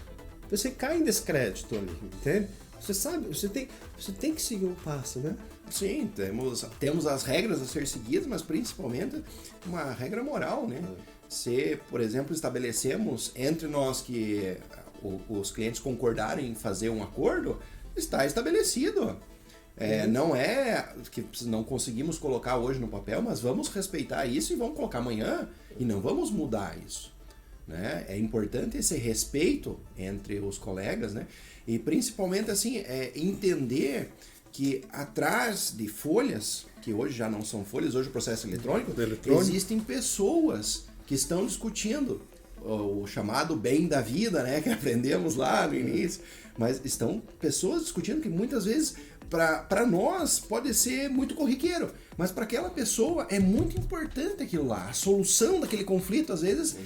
você cai em descrédito ali, entende? Você sabe, você tem que seguir um passo, né? Sim, temos as regras a ser seguidas, mas principalmente uma regra moral, né? Se, por exemplo, estabelecemos entre nós que os clientes concordarem em fazer um acordo, está estabelecido. Não é que não conseguimos colocar hoje no papel, mas vamos respeitar isso e vamos colocar amanhã e não vamos mudar isso, né? É importante esse respeito entre os colegas, né? E principalmente assim, entender que atrás de folhas, que hoje já não são folhas, hoje o processo eletrônico, existem pessoas que estão discutindo o chamado bem da vida, né, que aprendemos lá no início, mas estão pessoas discutindo que muitas vezes para nós pode ser muito corriqueiro, mas para aquela pessoa é muito importante aquilo lá. A solução daquele conflito, às vezes,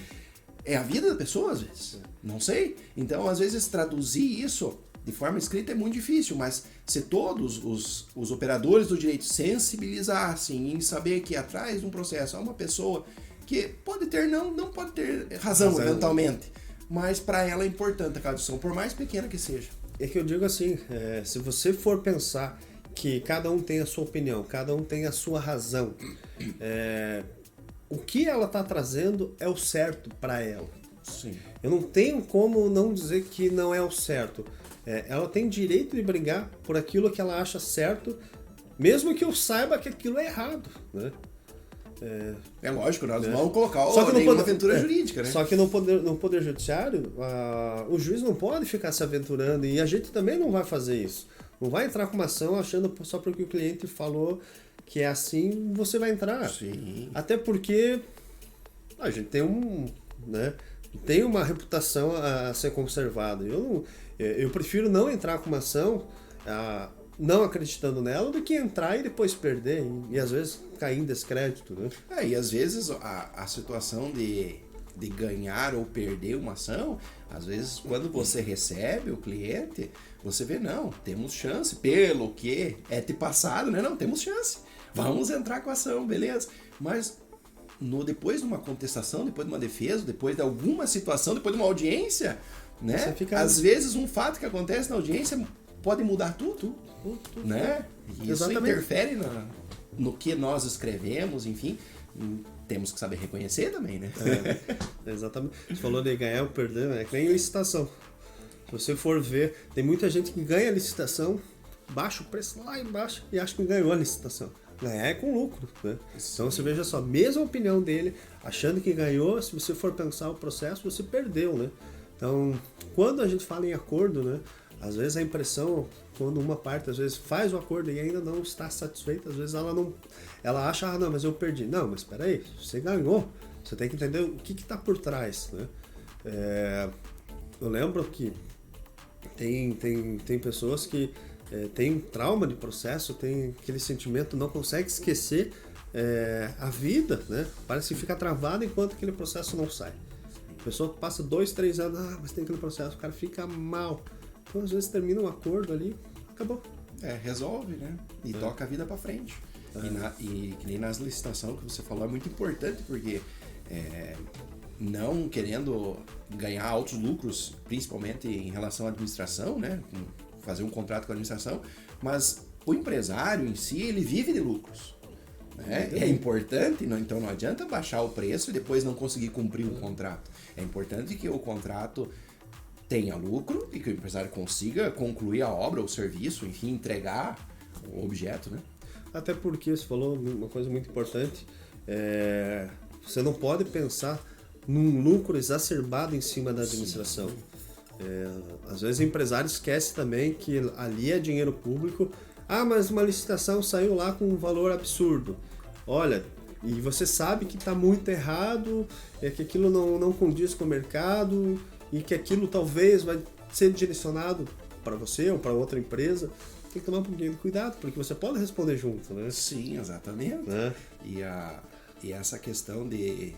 é a vida da pessoa, às vezes. Não sei. Então, às vezes, traduzir isso de forma escrita é muito difícil, mas se todos os operadores do direito sensibilizassem em saber que atrás de um processo há uma pessoa que pode ter, não pode ter razão eventualmente, mas para ela é importante a discussão, por mais pequena que seja. É que eu digo assim, se você for pensar que cada um tem a sua opinião, cada um tem a sua razão, o que ela está trazendo é o certo para ela. Sim. Eu não tenho como não dizer que não é o certo. Ela tem direito de brigar por aquilo que ela acha certo, mesmo que eu saiba que aquilo é errado, né? É lógico, nós vamos colocar uma aventura jurídica, né? Só que no poder judiciário, o juiz não pode ficar se aventurando, e a gente também não vai fazer isso. Não vai entrar com uma ação achando só porque o cliente falou que é assim, você vai entrar. Sim. Até porque a gente tem uma reputação a ser conservada. Eu prefiro não entrar com uma ação não acreditando nela do que entrar e depois perder e às vezes cair em descrédito, né? E às vezes a situação de ganhar ou perder uma ação, às vezes quando você recebe o cliente, você vê, não, temos chance, pelo que é te passado, né? Não, temos chance, vamos entrar com a ação, beleza. Mas depois de uma contestação, depois de uma defesa, depois de alguma situação, depois de uma audiência, né? Às vezes um fato que acontece na audiência pode mudar tudo. Né? E isso interfere no que nós escrevemos, enfim, temos que saber reconhecer também, né? Exatamente. Você falou de ganhar ou perder, é que nem licitação. Se você for ver, tem muita gente que ganha a licitação, baixa o preço lá embaixo e acha que ganhou a licitação. Ganhar é com lucro, né? Então você veja só, mesma opinião dele, achando que ganhou, se você for pensar o processo, você perdeu, né? Então, quando a gente fala em acordo, né? Às vezes a impressão, quando uma parte às vezes faz o acordo e ainda não está satisfeita, às vezes ela acha, não, mas eu perdi. Não, mas espera aí, você ganhou, você tem que entender o que está por trás, né? Eu lembro que tem pessoas que têm trauma de processo, tem aquele sentimento, não consegue esquecer a vida, né? Parece que fica travado enquanto aquele processo não sai. A pessoa passa 2, 3 anos, mas tem aquele processo, o cara fica mal. Então, às vezes, termina um acordo ali, acabou. Resolve, né? E toca a vida pra frente. E que nem nas licitações que você falou, é muito importante, porque não querendo ganhar altos lucros, principalmente em relação à administração, né? Fazer um contrato com a administração, mas o empresário em si, ele vive de lucros. Né? É importante, então não adianta baixar o preço e depois não conseguir cumprir o contrato. É importante que o contrato tenha lucro e que o empresário consiga concluir a obra, o serviço, enfim, entregar o objeto, né? Até porque você falou uma coisa muito importante, você não pode pensar num lucro exacerbado em cima da administração. Às vezes o empresário esquece também que ali é dinheiro público. Mas uma licitação saiu lá com um valor absurdo. Olha, e você sabe que está muito errado, que aquilo não condiz com o mercado e que aquilo talvez vai ser direcionado para você ou para outra empresa. Tem que tomar um pouquinho de cuidado, porque você pode responder junto, né? Sim, exatamente. E essa questão de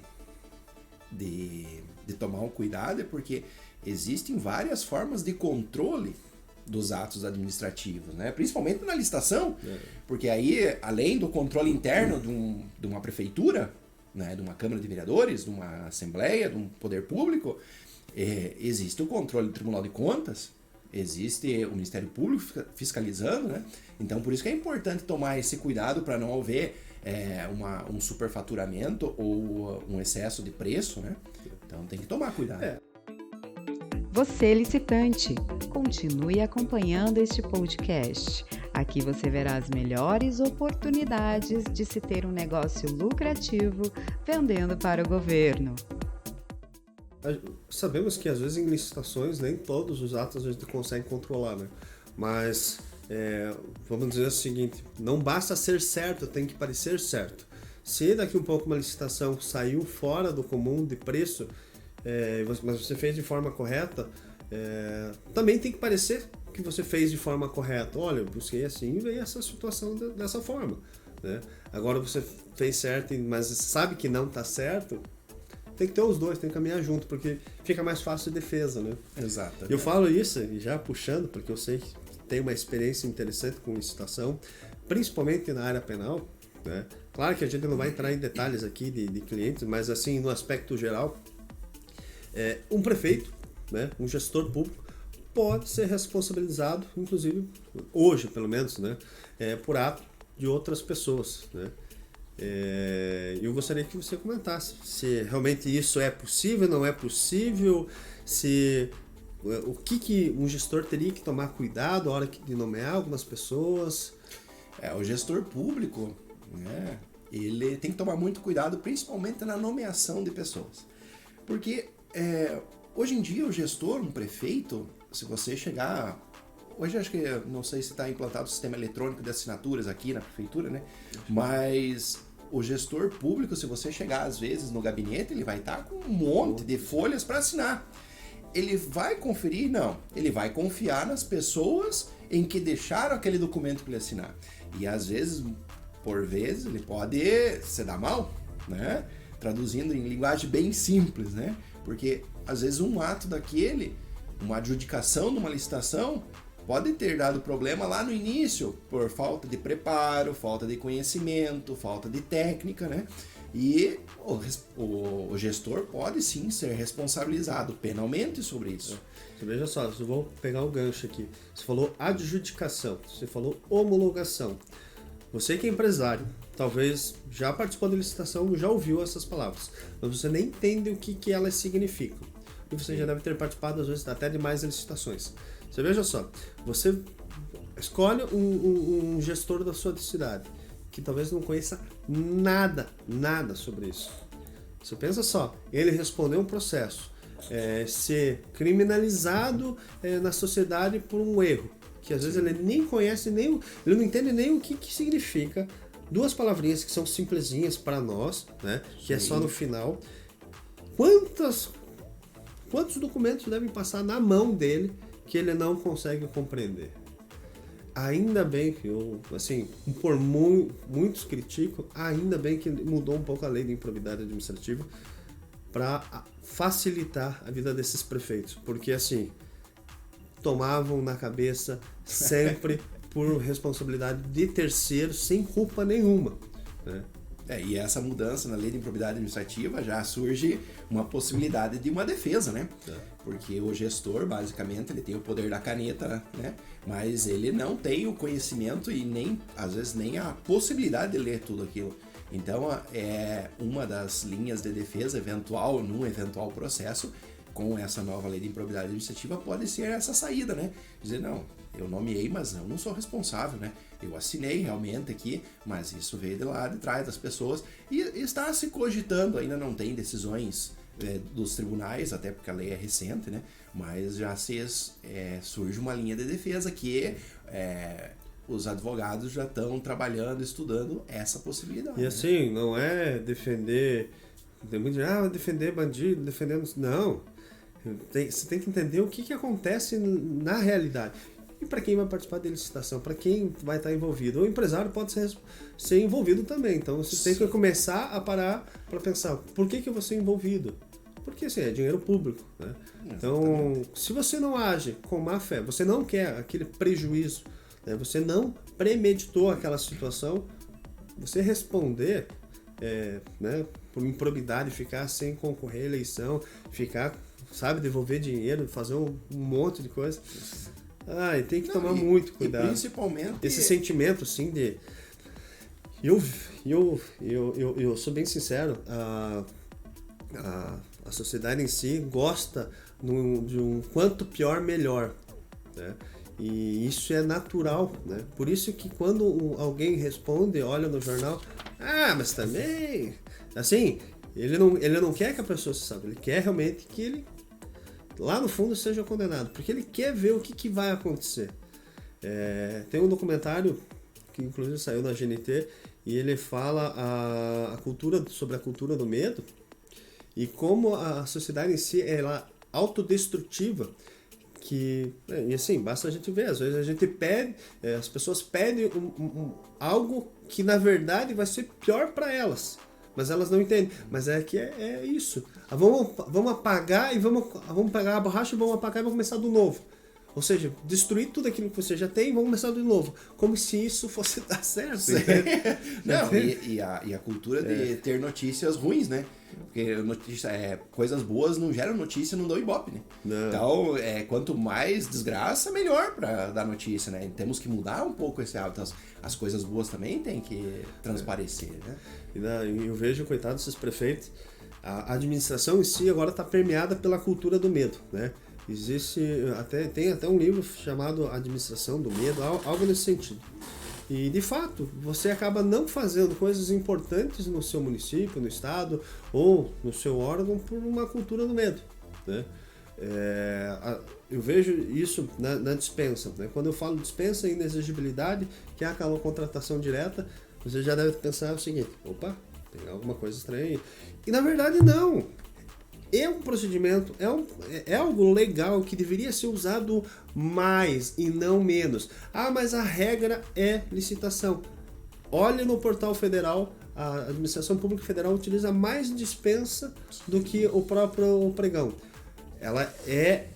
tomar um cuidado é porque existem várias formas de controle dos atos administrativos, né? Principalmente na licitação, porque aí, além do controle interno de uma prefeitura, né? De uma Câmara de Vereadores, de uma Assembleia, de um poder público, existe o controle do Tribunal de Contas, existe o Ministério Público fiscalizando, né? Então, por isso que é importante tomar esse cuidado para não haver um superfaturamento ou um excesso de preço, né? Então, tem que tomar cuidado. Você, licitante, continue acompanhando este podcast. Aqui você verá as melhores oportunidades de se ter um negócio lucrativo vendendo para o governo. Sabemos que às vezes em licitações nem todos os atos a gente consegue controlar, né? Mas vamos dizer o seguinte, não basta ser certo, tem que parecer certo. Se daqui um pouco uma licitação saiu fora do comum de preço mas você fez de forma correta, também tem que parecer que você fez de forma correta. Olha, eu busquei assim e veio essa situação dessa forma, né? Agora você fez certo, mas sabe que não está certo, tem que ter os dois, tem que caminhar junto, porque fica mais fácil de defesa, né? Exato. Eu falo isso, e já puxando, porque eu sei que tem uma experiência interessante com licitação, principalmente na área penal, né? Claro que a gente não vai entrar em detalhes aqui de clientes, mas assim, no aspecto geral, um prefeito, né, um gestor público, pode ser responsabilizado, inclusive, hoje pelo menos, né, por ato de outras pessoas, né? Eu gostaria que você comentasse se realmente isso é possível, não é possível, o que um gestor teria que tomar cuidado na hora de nomear algumas pessoas. O gestor público, né, ele tem que tomar muito cuidado, principalmente na nomeação de pessoas. Porque hoje em dia o gestor, um prefeito, se você chegar... Hoje acho que, não sei se está implantado o sistema eletrônico de assinaturas aqui na prefeitura, né? Mas o gestor público, se você chegar às vezes no gabinete, ele vai estar com um monte de folhas para assinar. Ele vai conferir? Não. Ele vai confiar nas pessoas em que deixaram aquele documento para ele assinar. E às vezes, por vezes, ele pode se dar mal, né? Traduzindo em linguagem bem simples, né? Porque às vezes um ato daquele, uma adjudicação de uma licitação, pode ter dado problema lá no início, por falta de preparo, falta de conhecimento, falta de técnica, né? E o gestor pode sim ser responsabilizado penalmente sobre isso. Veja só, eu vou pegar um gancho aqui. Você falou adjudicação, você falou homologação. Você que é empresário, talvez já participou da licitação, já ouviu essas palavras, mas você nem entende o que elas significam. E você já deve ter participado, às vezes, até de mais licitações. Você veja só, você escolhe um gestor da sua cidade, que talvez não conheça nada sobre isso. Você pensa só, ele responder um processo, ser criminalizado na sociedade por um erro, que às vezes ele nem conhece, ele não entende nem o que significa. Duas palavrinhas que são simplesinhas para nós, né? Que é só no final. Quantos documentos devem passar na mão dele que ele não consegue compreender? Ainda bem que muitos criticam, ainda bem que mudou um pouco a lei de improbidade administrativa para facilitar a vida desses prefeitos, porque assim, tomavam na cabeça sempre por responsabilidade de terceiros, sem culpa nenhuma, né? E essa mudança na lei de improbidade administrativa já surge uma possibilidade de uma defesa, né? Porque o gestor, basicamente, ele tem o poder da caneta, né? Mas ele não tem o conhecimento e às vezes nem a possibilidade de ler tudo aquilo. Então, uma das linhas de defesa eventual, num eventual processo, com essa nova lei de improbidade administrativa, pode ser essa saída, né? Dizer, não, eu nomeei, mas eu não sou responsável, né? Eu assinei realmente aqui, mas isso veio de lá de trás das pessoas e está se cogitando, ainda não tem decisões dos tribunais, até porque a lei é recente, né? Mas já surge uma linha de defesa que os advogados já estão trabalhando, estudando essa possibilidade. E assim, né? Não é defender... Tem muito defender bandido, defendendo... Não. Você tem que entender o que acontece na realidade. E para quem vai participar da licitação, para quem vai estar envolvido. O empresário pode ser envolvido também. Então você tem que começar a parar para pensar, por que eu vou ser envolvido? Porque assim, é dinheiro público, né? Então, se você não age com má fé, você não quer aquele prejuízo, né? Você não premeditou aquela situação, você responder né, por improbidade, ficar sem concorrer à eleição, devolver dinheiro, fazer um monte de coisa. Tem que tomar muito cuidado. E principalmente... Esse sentimento, assim, de... Eu sou bem sincero, a sociedade em si gosta de um quanto pior, melhor, né? E isso é natural, né? Por isso que quando alguém responde, olha no jornal, mas também... Assim, ele não quer que a pessoa se saiba, ele quer realmente que ele... lá no fundo seja condenado, porque ele quer ver o que vai acontecer. Tem um documentário que inclusive saiu na GNT e ele fala sobre a cultura do medo, e como a sociedade em si ela é autodestrutiva, e assim, basta a gente ver, às vezes a gente pede, as pessoas pedem algo que na verdade vai ser pior para elas, mas elas não entendem. Mas é que é isso. Vamos apagar e vamos pegar a borracha e vamos apagar e vamos começar do novo. Ou seja, destruir tudo aquilo que você já tem e vamos começar de novo. Como se isso fosse dar certo. Não, e a cultura de ter notícias ruins, né? Porque coisas boas não geram notícia, não dão ibope, né? Não. Então, quanto mais desgraça, melhor para dar notícia, né? Temos que mudar um pouco esse hábito. As coisas boas também tem que transparecer, né? E eu vejo, coitado desses prefeitos, a administração em si agora está permeada pela cultura do medo, né? Tem até um livro chamado Administração do Medo, algo nesse sentido. E, de fato, você acaba não fazendo coisas importantes no seu município, no estado ou no seu órgão por uma cultura do medo, né? Eu vejo isso na dispensa, né? Quando eu falo dispensa e inexigibilidade, que é aquela contratação direta, você já deve pensar o seguinte: opa, tem alguma coisa estranha aí. E, na verdade, não. É um procedimento, é algo legal que deveria ser usado mais e não menos. Mas a regra é licitação. Olhe no portal federal, a administração pública federal utiliza mais dispensa do que o próprio pregão. Ela é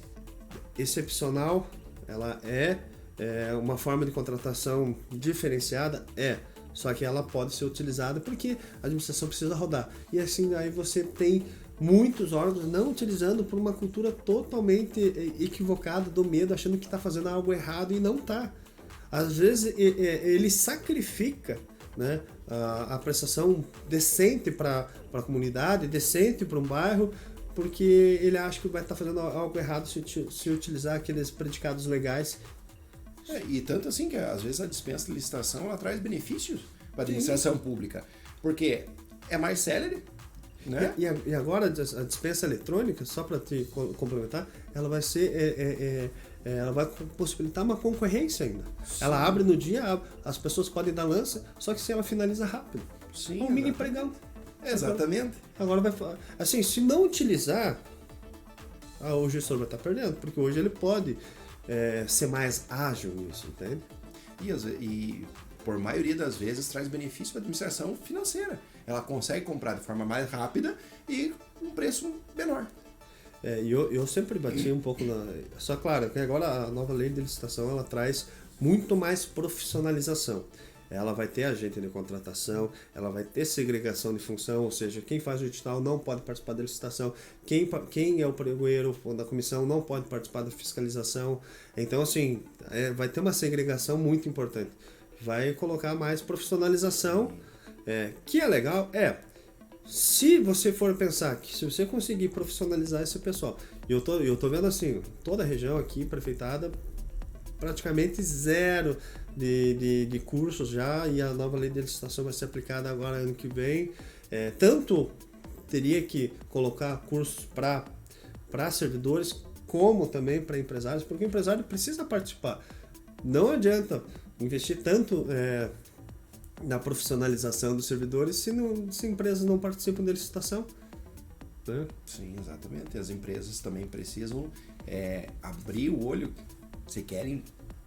excepcional, ela é uma forma de contratação diferenciada, só que ela pode ser utilizada porque a administração precisa rodar. E assim aí você tem muitos órgãos não utilizando por uma cultura totalmente equivocada do medo, achando que está fazendo algo errado e não está. Às vezes ele sacrifica, né, a prestação decente para a comunidade, decente para um bairro, porque ele acha que vai estar fazendo algo errado se utilizar aqueles predicados legais. E tanto assim que às vezes a dispensa de licitação ela traz benefícios para a administração pública, porque é mais célere, né? E agora a dispensa eletrônica, só para te complementar, ela vai ser, ela vai possibilitar uma concorrência ainda. Sim. Ela abre no dia, as pessoas podem dar lança, só que se ela finaliza rápido. Sim, um mini pregão. Exatamente. Agora vai, assim, se não utilizar, o gestor vai estar perdendo, porque hoje ele pode ser mais ágil nisso, entende? E por maioria das vezes traz benefício para a administração financeira. Ela consegue comprar de forma mais rápida e um preço menor. Eu sempre bati um pouco Só claro, que agora a nova lei de licitação ela traz muito mais profissionalização. Ela vai ter agente de contratação, ela vai ter segregação de função, ou seja, quem faz o edital não pode participar da licitação, quem é o pregoeiro da comissão não pode participar da fiscalização. Então, assim, vai ter uma segregação muito importante. Vai colocar mais profissionalização, que é legal, se você for pensar que se você conseguir profissionalizar esse pessoal, eu tô vendo assim, toda a região aqui, prefeitada, praticamente zero de cursos já, e a nova lei de licitação vai ser aplicada agora ano que vem. Tanto teria que colocar cursos para servidores, como também para empresários, porque o empresário precisa participar. Não adianta investir tanto na profissionalização dos servidores se empresas não participam da licitação. Né? Sim, exatamente. As empresas também precisam abrir o olho. Se querem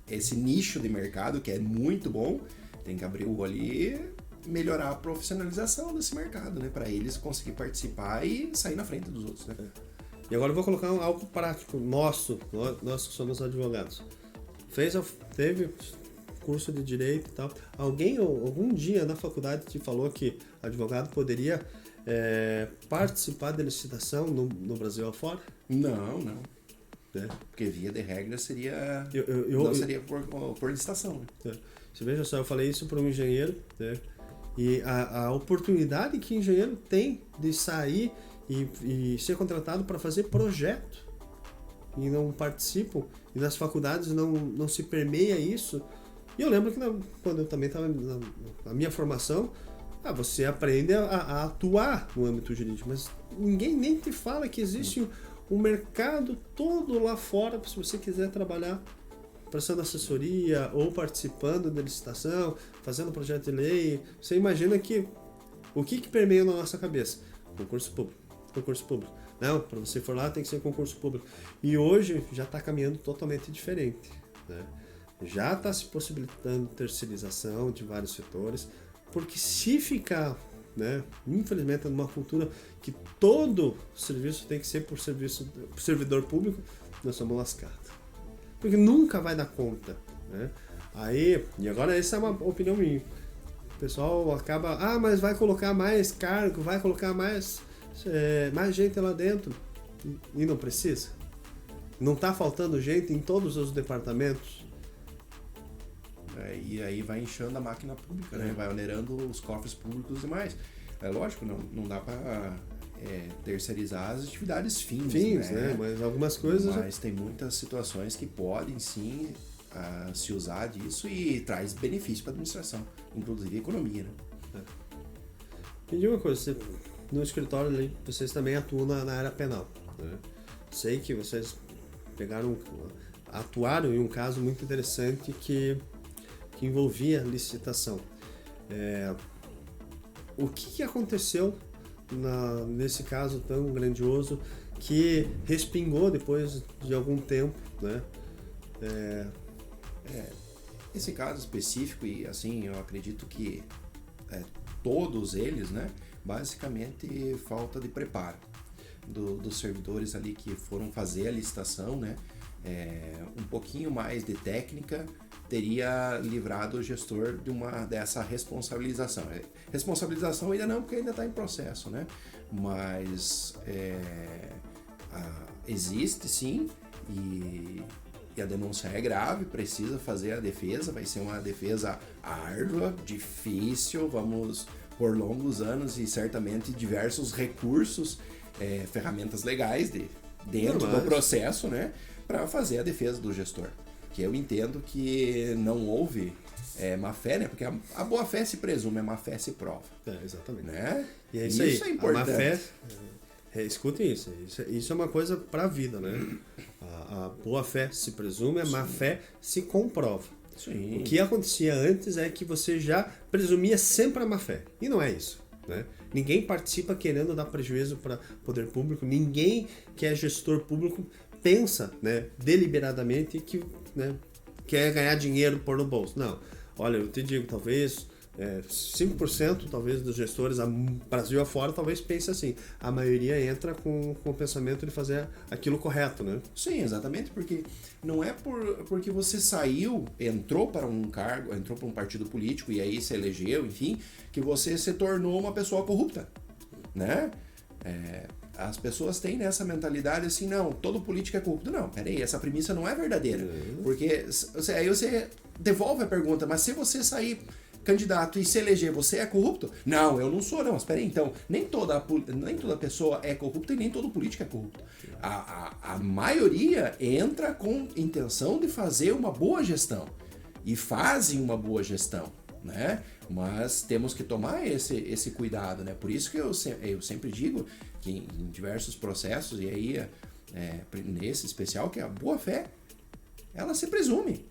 esse nicho de mercado, que é muito bom, tem que abrir o olho e melhorar a profissionalização desse mercado, né? Para eles conseguirem participar e sair na frente dos outros. Né? E agora eu vou colocar algo prático nós que somos advogados. Teve curso de direito e tal. Algum dia na faculdade te falou que advogado poderia participar da licitação no Brasil afora? Não. Porque via de regra seria seria por licitação. Né? Você veja só, eu falei isso para um engenheiro, né? E a oportunidade que o engenheiro tem de sair e ser contratado para fazer projeto e não participam, e nas faculdades não se permeia isso. E eu lembro que quando eu também estava na minha formação, você aprende a atuar no âmbito jurídico, mas ninguém nem te fala que existe um mercado todo lá fora, se você quiser trabalhar prestando assessoria ou participando da licitação, fazendo projeto de lei. Você imagina que o que permeia na nossa cabeça? Concurso público. concurso público. Não, para você for lá tem que ser concurso público. E hoje já está caminhando totalmente diferente, né? Já está se possibilitando terceirização de vários setores, porque se ficar, né, infelizmente, numa cultura que todo serviço tem que ser por servidor público, nós somos lascados. Porque nunca vai dar conta, né? Aí, e agora essa é uma opinião minha. O pessoal acaba, mas vai colocar mais cargo, vai colocar mais gente lá dentro. E não precisa. Não está faltando gente em todos os departamentos. E aí vai inchando a máquina pública, né? Vai onerando os cofres públicos e mais. É lógico, não dá para terceirizar as atividades fins, né? Mas algumas coisas... Mas tem muitas situações que podem sim se usar disso e traz benefício para a administração, inclusive a economia, né? Me diga uma coisa, no escritório ali, vocês também atuam na área penal, né? Sei que vocês atuaram em um caso muito interessante que envolvia licitação. O que aconteceu nesse caso tão grandioso que respingou depois de algum tempo, né? Esse caso específico, e assim, eu acredito que todos eles, né, basicamente falta de preparo dos servidores ali que foram fazer a licitação, né? Um pouquinho mais de técnica teria livrado o gestor dessa responsabilização. Responsabilização ainda não, porque ainda está em processo, né? Mas existe sim, e a denúncia é grave, precisa fazer a defesa, vai ser uma defesa árdua, difícil, vamos por longos anos e certamente diversos recursos, ferramentas legais dentro do processo, né, para fazer a defesa do gestor. Que eu entendo que não houve má fé, né? Porque a boa fé se presume, a má fé se prova. Exatamente. Né? E é isso aí. É importante. A má fé, escutem isso. Isso é uma coisa para a vida, né? A boa fé se presume, a má fé se comprova. Sim. O que acontecia antes é que você já presumia sempre a má fé. E não é isso, né? Ninguém participa querendo dar prejuízo para o poder público, ninguém que é gestor público pensa, né, deliberadamente que, né, quer ganhar dinheiro por no bolso. Não. Olha, eu te digo, talvez 5% talvez dos gestores, Brasil afora, talvez pense assim. A maioria entra com o pensamento de fazer aquilo correto, né? Sim, exatamente, porque não é porque você entrou para um cargo, entrou para um partido político e aí se elegeu, enfim, que você se tornou uma pessoa corrupta, né? As pessoas têm nessa mentalidade assim, não, todo político é corrupto. Não, peraí, essa premissa não é verdadeira. Porque aí você devolve a pergunta, mas se você sair candidato e se eleger, você é corrupto? Não, eu não sou, não. Mas peraí, então, nem toda pessoa é corrupta e nem todo político é corrupto. A maioria entra com intenção de fazer uma boa gestão. E fazem uma boa gestão, né? Mas temos que tomar esse cuidado, né? Por isso que eu sempre digo que em diversos processos, e aí nesse especial, que a boa fé, ela se presume.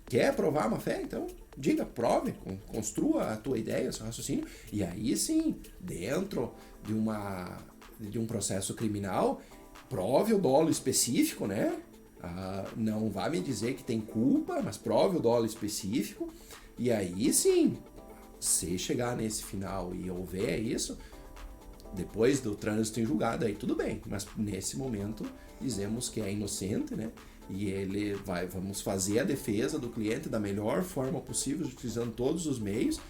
Quer provar uma fé? Então, diga, prove, construa a tua ideia, o seu raciocínio, e aí sim, dentro de um processo criminal, prove o dolo específico, né? Não vá me dizer que tem culpa, mas prove o dolo específico, e aí sim, se chegar nesse final e houver isso, depois do trânsito em julgado, aí tudo bem, mas nesse momento dizemos que é inocente, né? E vamos fazer a defesa do cliente da melhor forma possível, utilizando todos os meios.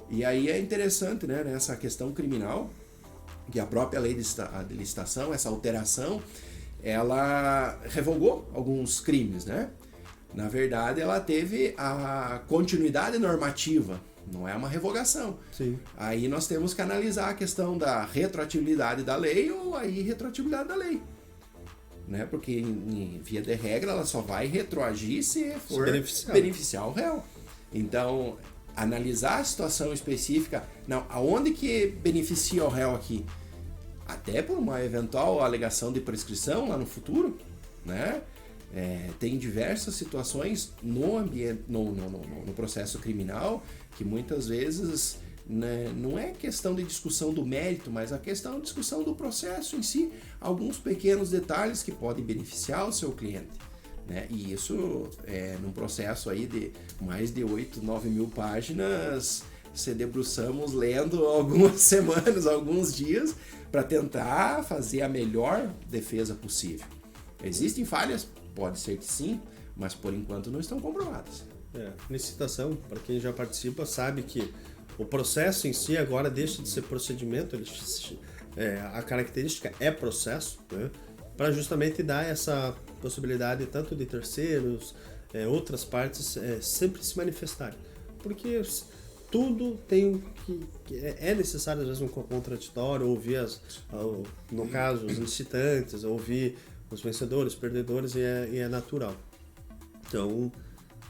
E aí é interessante, né, nessa questão criminal, que a própria lei de licitação, essa alteração, ela revogou alguns crimes, né? Na verdade, ela teve a continuidade normativa, não é uma revogação. Sim. Aí nós temos que analisar a questão da retroatividade da lei ou a irretroatividade da lei. Né? Porque, em via de regra, ela só vai retroagir se for beneficiar o réu. Então, analisar a situação específica, não, aonde que beneficia o réu aqui? Até por uma eventual alegação de prescrição lá no futuro, né? Tem diversas situações no ambiente, no processo criminal, que muitas vezes, né, não é questão de discussão do mérito, mas a questão de discussão do processo em si, alguns pequenos detalhes que podem beneficiar o seu cliente, né? E isso, num processo aí de mais de 8, 9 mil páginas, se debruçamos lendo algumas semanas, alguns dias, para tentar fazer a melhor defesa possível. Existem falhas? Pode ser que sim, mas por enquanto não estão comprovadas. Licitação, para quem já participa, sabe que o processo em si agora deixa de ser procedimento, a característica é processo, né? Para justamente dar essa possibilidade tanto de terceiros, outras partes sempre se manifestarem. Porque tudo tem é necessário, às vezes, um contraditório, ouvir, no caso, os licitantes, ouvir os vencedores, perdedores, e é natural. Então,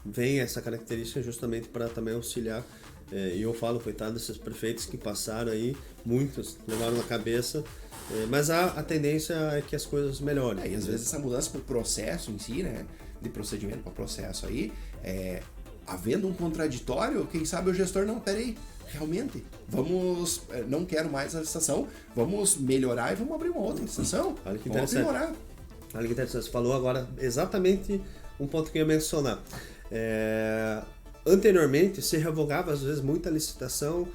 vem essa característica justamente para também auxiliar, e eu falo, coitado desses prefeitos que passaram aí, muitos levaram na cabeça, mas a tendência é que as coisas melhorem. E às vezes essa mudança para o processo em si, né, de procedimento para processo aí, havendo um contraditório, quem sabe o gestor, não, peraí, realmente, não quero mais a licitação, vamos melhorar e vamos abrir uma outra licitação. Olha que vamos interessante. aprimorar. Olha que interessante, você falou agora exatamente um ponto que eu ia mencionar. Anteriormente se revogava às vezes muita licitação,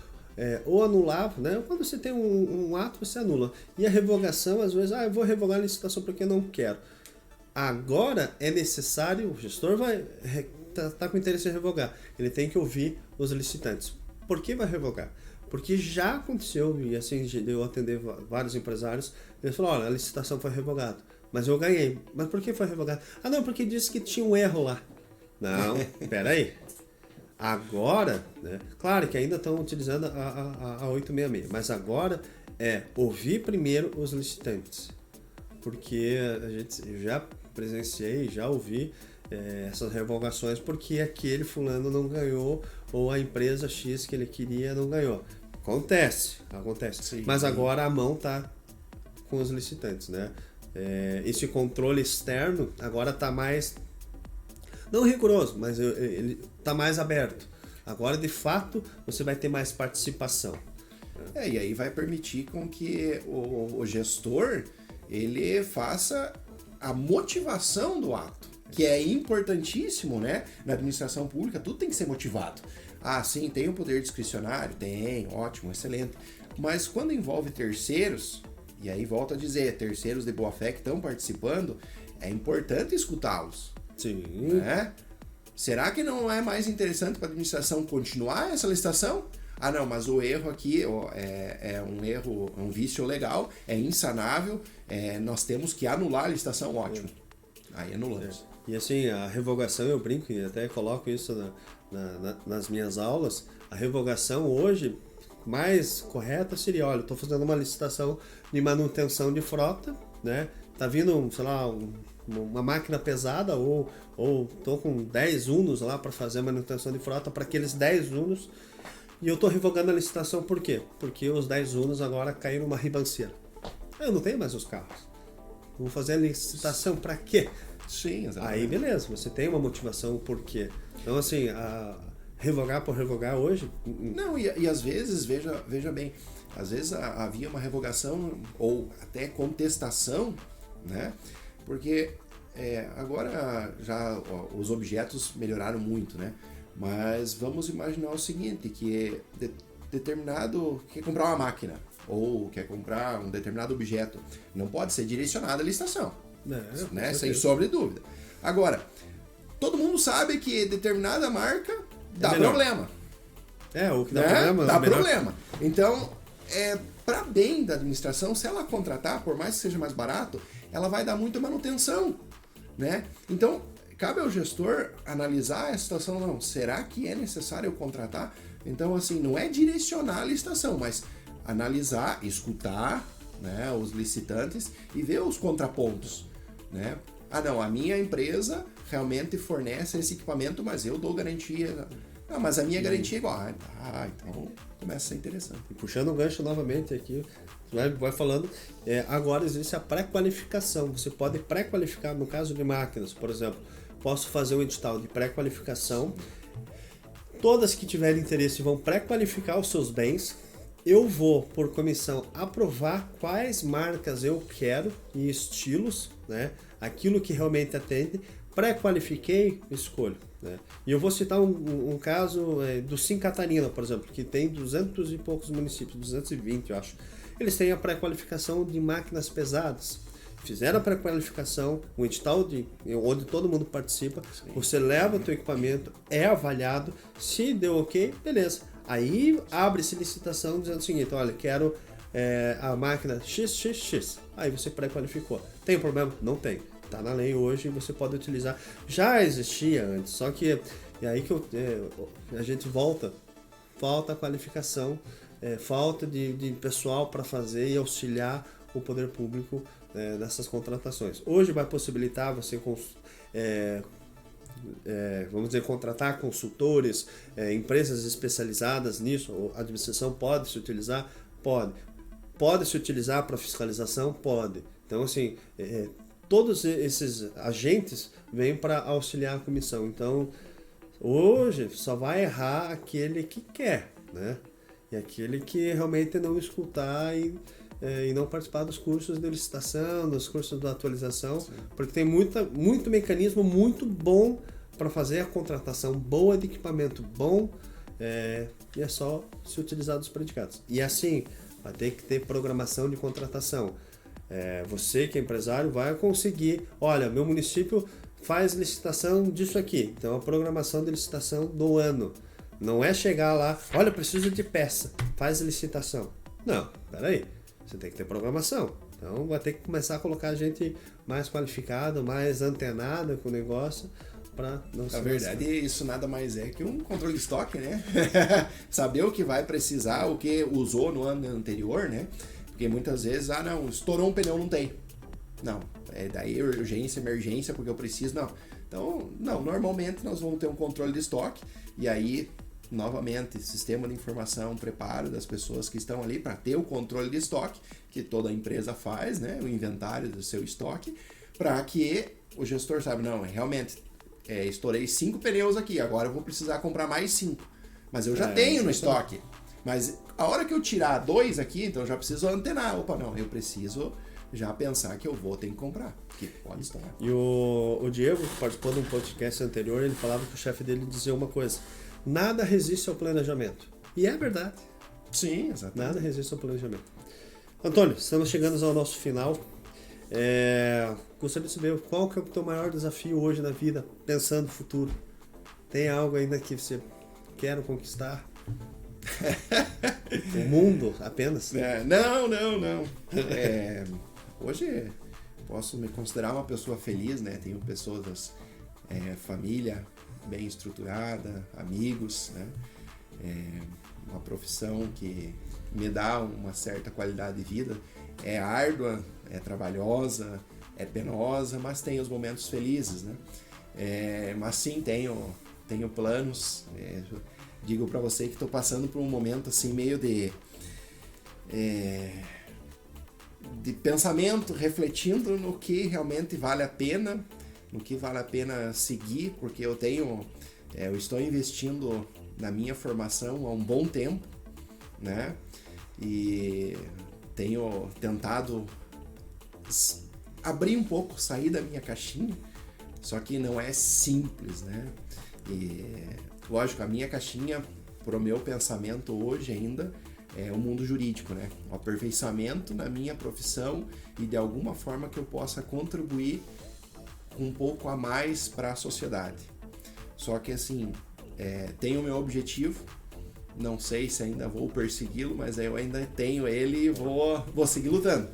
ou anulava, né? Quando você tem um ato, você anula. E a revogação, às vezes, eu vou revogar a licitação porque eu não quero. Agora é necessário, o gestor vai tá com interesse em revogar, ele tem que ouvir os licitantes. Por que vai revogar? Porque já aconteceu, e assim, eu atender vários empresários, eles falaram, olha, a licitação foi revogada, mas eu ganhei. Mas por que foi revogado? Não, porque disse que tinha um erro lá. Não, peraí. Agora, né, claro que ainda estão utilizando a 866, mas agora ouvir primeiro os licitantes. Porque eu já presenciei, já ouvi essas revogações porque aquele fulano não ganhou ou a empresa X que ele queria não ganhou. Acontece. Sim, mas agora a mão está com os licitantes, né? Esse controle externo agora está mais, não rigoroso, mas ele está mais aberto. Agora, de fato, você vai ter mais participação. E aí vai permitir com que o gestor ele faça a motivação do ato, que é importantíssimo, né? Na administração pública, tudo tem que ser motivado. Sim, tem um poder discricionário? Tem, ótimo, excelente. Mas quando envolve terceiros, e aí volto a dizer, terceiros de boa fé que estão participando, é importante escutá-los. Sim. Né? Será que não é mais interessante para a administração continuar essa licitação? Não, mas o erro aqui é um erro, é um vício legal, é insanável, nós temos que anular a licitação, ótimo. Aí anulamos. E assim, a revogação, eu brinco e até coloco isso nas minhas aulas, a revogação hoje mais correta seria, olha, eu estou fazendo uma licitação de manutenção de frota, né? Tá vindo, sei lá, uma máquina pesada ou estou com 10 Unos lá para fazer a manutenção de frota para aqueles 10 Unos e eu estou revogando a licitação, por quê? Porque os 10 Unos agora caíram numa ribanceira. Eu não tenho mais os carros. Vou fazer a licitação para quê? Sim, exatamente. Aí beleza, você tem uma motivação, o porquê. Então assim, revogar por revogar hoje... Não, e às vezes, veja bem, às vezes havia uma revogação ou até contestação, né? Porque agora já os objetos melhoraram muito, né? Mas vamos imaginar o seguinte, que determinado quer comprar uma máquina ou quer comprar um determinado objeto, não pode ser direcionado à licitação, né? Sem sombra de dúvida. Agora, todo mundo sabe que determinada marca dá problema. O que dá problema. Dá problema. Então, para bem da administração, se ela contratar, por mais que seja mais barato, ela vai dar muita manutenção, né? Então, cabe ao gestor analisar a situação, não, será que é necessário eu contratar? Então, assim, não é direcionar a licitação, mas analisar, escutar, né, os licitantes e ver os contrapontos, né? Não, a minha empresa realmente fornece esse equipamento, mas eu dou garantia Mas a minha garantia é igual. Então começa a ser interessante. E puxando o gancho novamente aqui, vai falando, agora existe a pré-qualificação. Você pode pré-qualificar, no caso de máquinas, por exemplo, posso fazer um edital de pré-qualificação. Todas que tiverem interesse vão pré-qualificar os seus bens. Eu vou, por comissão, aprovar quais marcas eu quero e estilos, né? Aquilo que realmente atende. Pré-qualifiquei, escolho. Né? E eu vou citar um caso do Sim Catarina, por exemplo, que tem 200 e poucos municípios, 220 eu acho. Eles têm a pré-qualificação de máquinas pesadas. Fizeram a pré-qualificação, um edital onde todo mundo participa, sim. Você leva o teu equipamento, é avaliado, se deu ok, beleza. Aí abre-se licitação dizendo o seguinte, olha, quero a máquina XXX. Aí você pré-qualificou. Tem problema? Não tem. Está na lei hoje e você pode utilizar. Já existia antes, só que é aí que a gente falta a qualificação, falta de pessoal para fazer e auxiliar o poder público nessas contratações. Hoje vai possibilitar você vamos dizer, contratar consultores, empresas especializadas nisso. A administração pode se utilizar? Pode se utilizar para fiscalização? Pode. Então, assim, todos esses agentes vêm para auxiliar a comissão. Então, hoje só vai errar aquele que quer, né? E aquele que realmente não escutar e não participar dos cursos de licitação, dos cursos de atualização, sim. Porque tem muito mecanismo muito bom para fazer a contratação boa de equipamento bom, e é só se utilizar dos predicados. E assim, vai ter que ter programação de contratação. Você que é empresário vai conseguir, olha, meu município faz licitação disso aqui, então a programação de licitação do ano. Não é chegar lá, olha, preciso de peça, faz licitação. Não, peraí, você tem que ter programação. Então vai ter que começar a colocar gente mais qualificada, mais antenada com o negócio, para não se... Na verdade, isso nada mais é que um controle de estoque, né? Saber o que vai precisar, o que usou no ano anterior, né? Porque muitas vezes, não, estourou um pneu, não tem. Não, daí urgência, emergência, porque eu preciso, não. Então, não, normalmente nós vamos ter um controle de estoque e aí, novamente, sistema de informação, preparo das pessoas que estão ali para ter o controle de estoque, que toda empresa faz, né? O inventário do seu estoque, para que o gestor saiba, não, realmente, estourei 5 pneus aqui, agora eu vou precisar comprar mais 5. Mas eu já tenho no estoque. Mas a hora que eu tirar 2 aqui, então eu já preciso antenar. Opa, não, eu preciso já pensar que eu vou ter que comprar, que pode estourar. E o Diego, que participou de um podcast anterior, ele falava que o chefe dele dizia uma coisa: nada resiste ao planejamento. E é verdade. Sim, exatamente. Nada resiste ao planejamento. Antônio, estamos chegando ao nosso final. Gostaria de saber qual que é o teu maior desafio hoje na vida, pensando no futuro. Tem algo ainda que você quer conquistar? O mundo apenas? Não. Hoje posso me considerar uma pessoa feliz, né? Tenho pessoas, família bem estruturada, amigos, né? Uma profissão que me dá uma certa qualidade de vida. É árdua, é trabalhosa, é penosa, mas tem os momentos felizes, né? Mas sim, tenho planos. Digo para você que estou passando por um momento assim meio de pensamento, refletindo no que realmente vale a pena, no que vale a pena seguir, porque eu estou investindo na minha formação há um bom tempo, né? E tenho tentado abrir um pouco, sair da minha caixinha, só que não é simples, né? E lógico, a minha caixinha, pro meu pensamento hoje ainda, é o mundo jurídico, né? O aperfeiçoamento na minha profissão e de alguma forma que eu possa contribuir um pouco a mais para a sociedade. Só que assim, tenho o meu objetivo, não sei se ainda vou persegui-lo, mas eu ainda tenho ele e vou seguir lutando.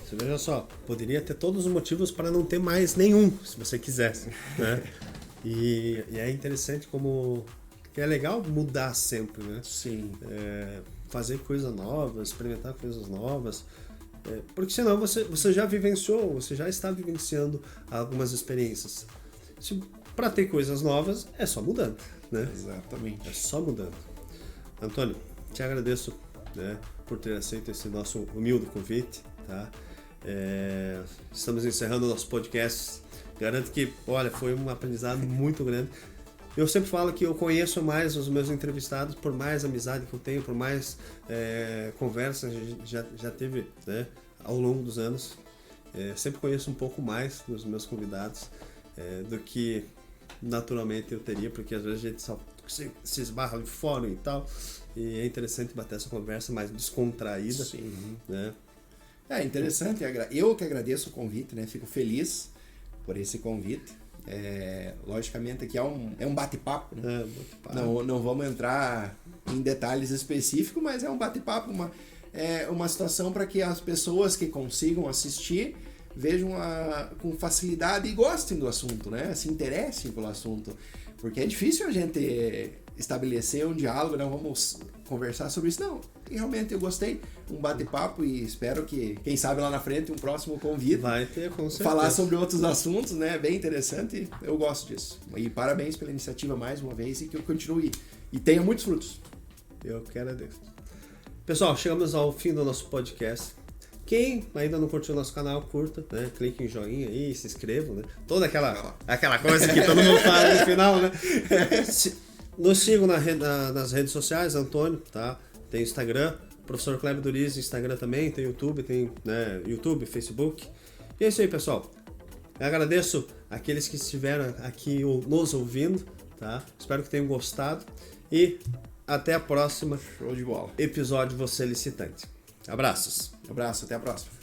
Você veja só, poderia ter todos os motivos para não ter mais nenhum, se você quisesse, né? E é interessante como que é legal mudar sempre, né? Sim. Fazer coisas novas, experimentar coisas novas, porque senão você já vivenciou, você já está vivenciando algumas experiências. para ter coisas novas, é só mudando, né? Exatamente. É só mudando. Antônio, te agradeço, né, por ter aceito esse nosso humilde convite, tá? Estamos encerrando o nosso podcast. Garanto que, olha, foi um aprendizado muito grande. Eu sempre falo que eu conheço mais os meus entrevistados, por mais amizade que eu tenho, por mais conversas já teve, né, ao longo dos anos. Sempre conheço um pouco mais dos meus convidados do que naturalmente eu teria, porque às vezes a gente só se esbarra em fórum e tal, e é interessante bater essa conversa mais descontraída. Sim. Né? É interessante, eu que agradeço o convite, né? Fico feliz por esse convite. Logicamente que é um bate-papo, né? Não vamos entrar em detalhes específicos, mas é um bate-papo, uma situação para que as pessoas que consigam assistir vejam com facilidade e gostem do assunto, né? Se interessem pelo assunto, porque é difícil a gente estabelecer um diálogo, não vamos conversar sobre isso, não. Realmente eu gostei, um bate-papo, e espero que, quem sabe lá na frente, um próximo convite vai ter, com certeza, falar sobre outros assuntos, né? Bem interessante, eu gosto disso. E parabéns pela iniciativa mais uma vez, e que eu continue e tenha muitos frutos. Eu que agradeço. Pessoal, chegamos ao fim do nosso podcast. Quem ainda não curtiu o nosso canal, curta, né? Clique em joinha aí, se inscreva, né? Toda aquela coisa que todo mundo fala no final, né? Nos sigam nas redes sociais, Antônio, tá? Tem Instagram, Professor Kleber Duriz, Instagram também, tem YouTube, YouTube, Facebook. E é isso aí, pessoal. Eu agradeço aqueles que estiveram aqui nos ouvindo, tá? Espero que tenham gostado e até a próxima. Show de bola. Episódio Você Licitante. Abraços. Abraço, até a próxima.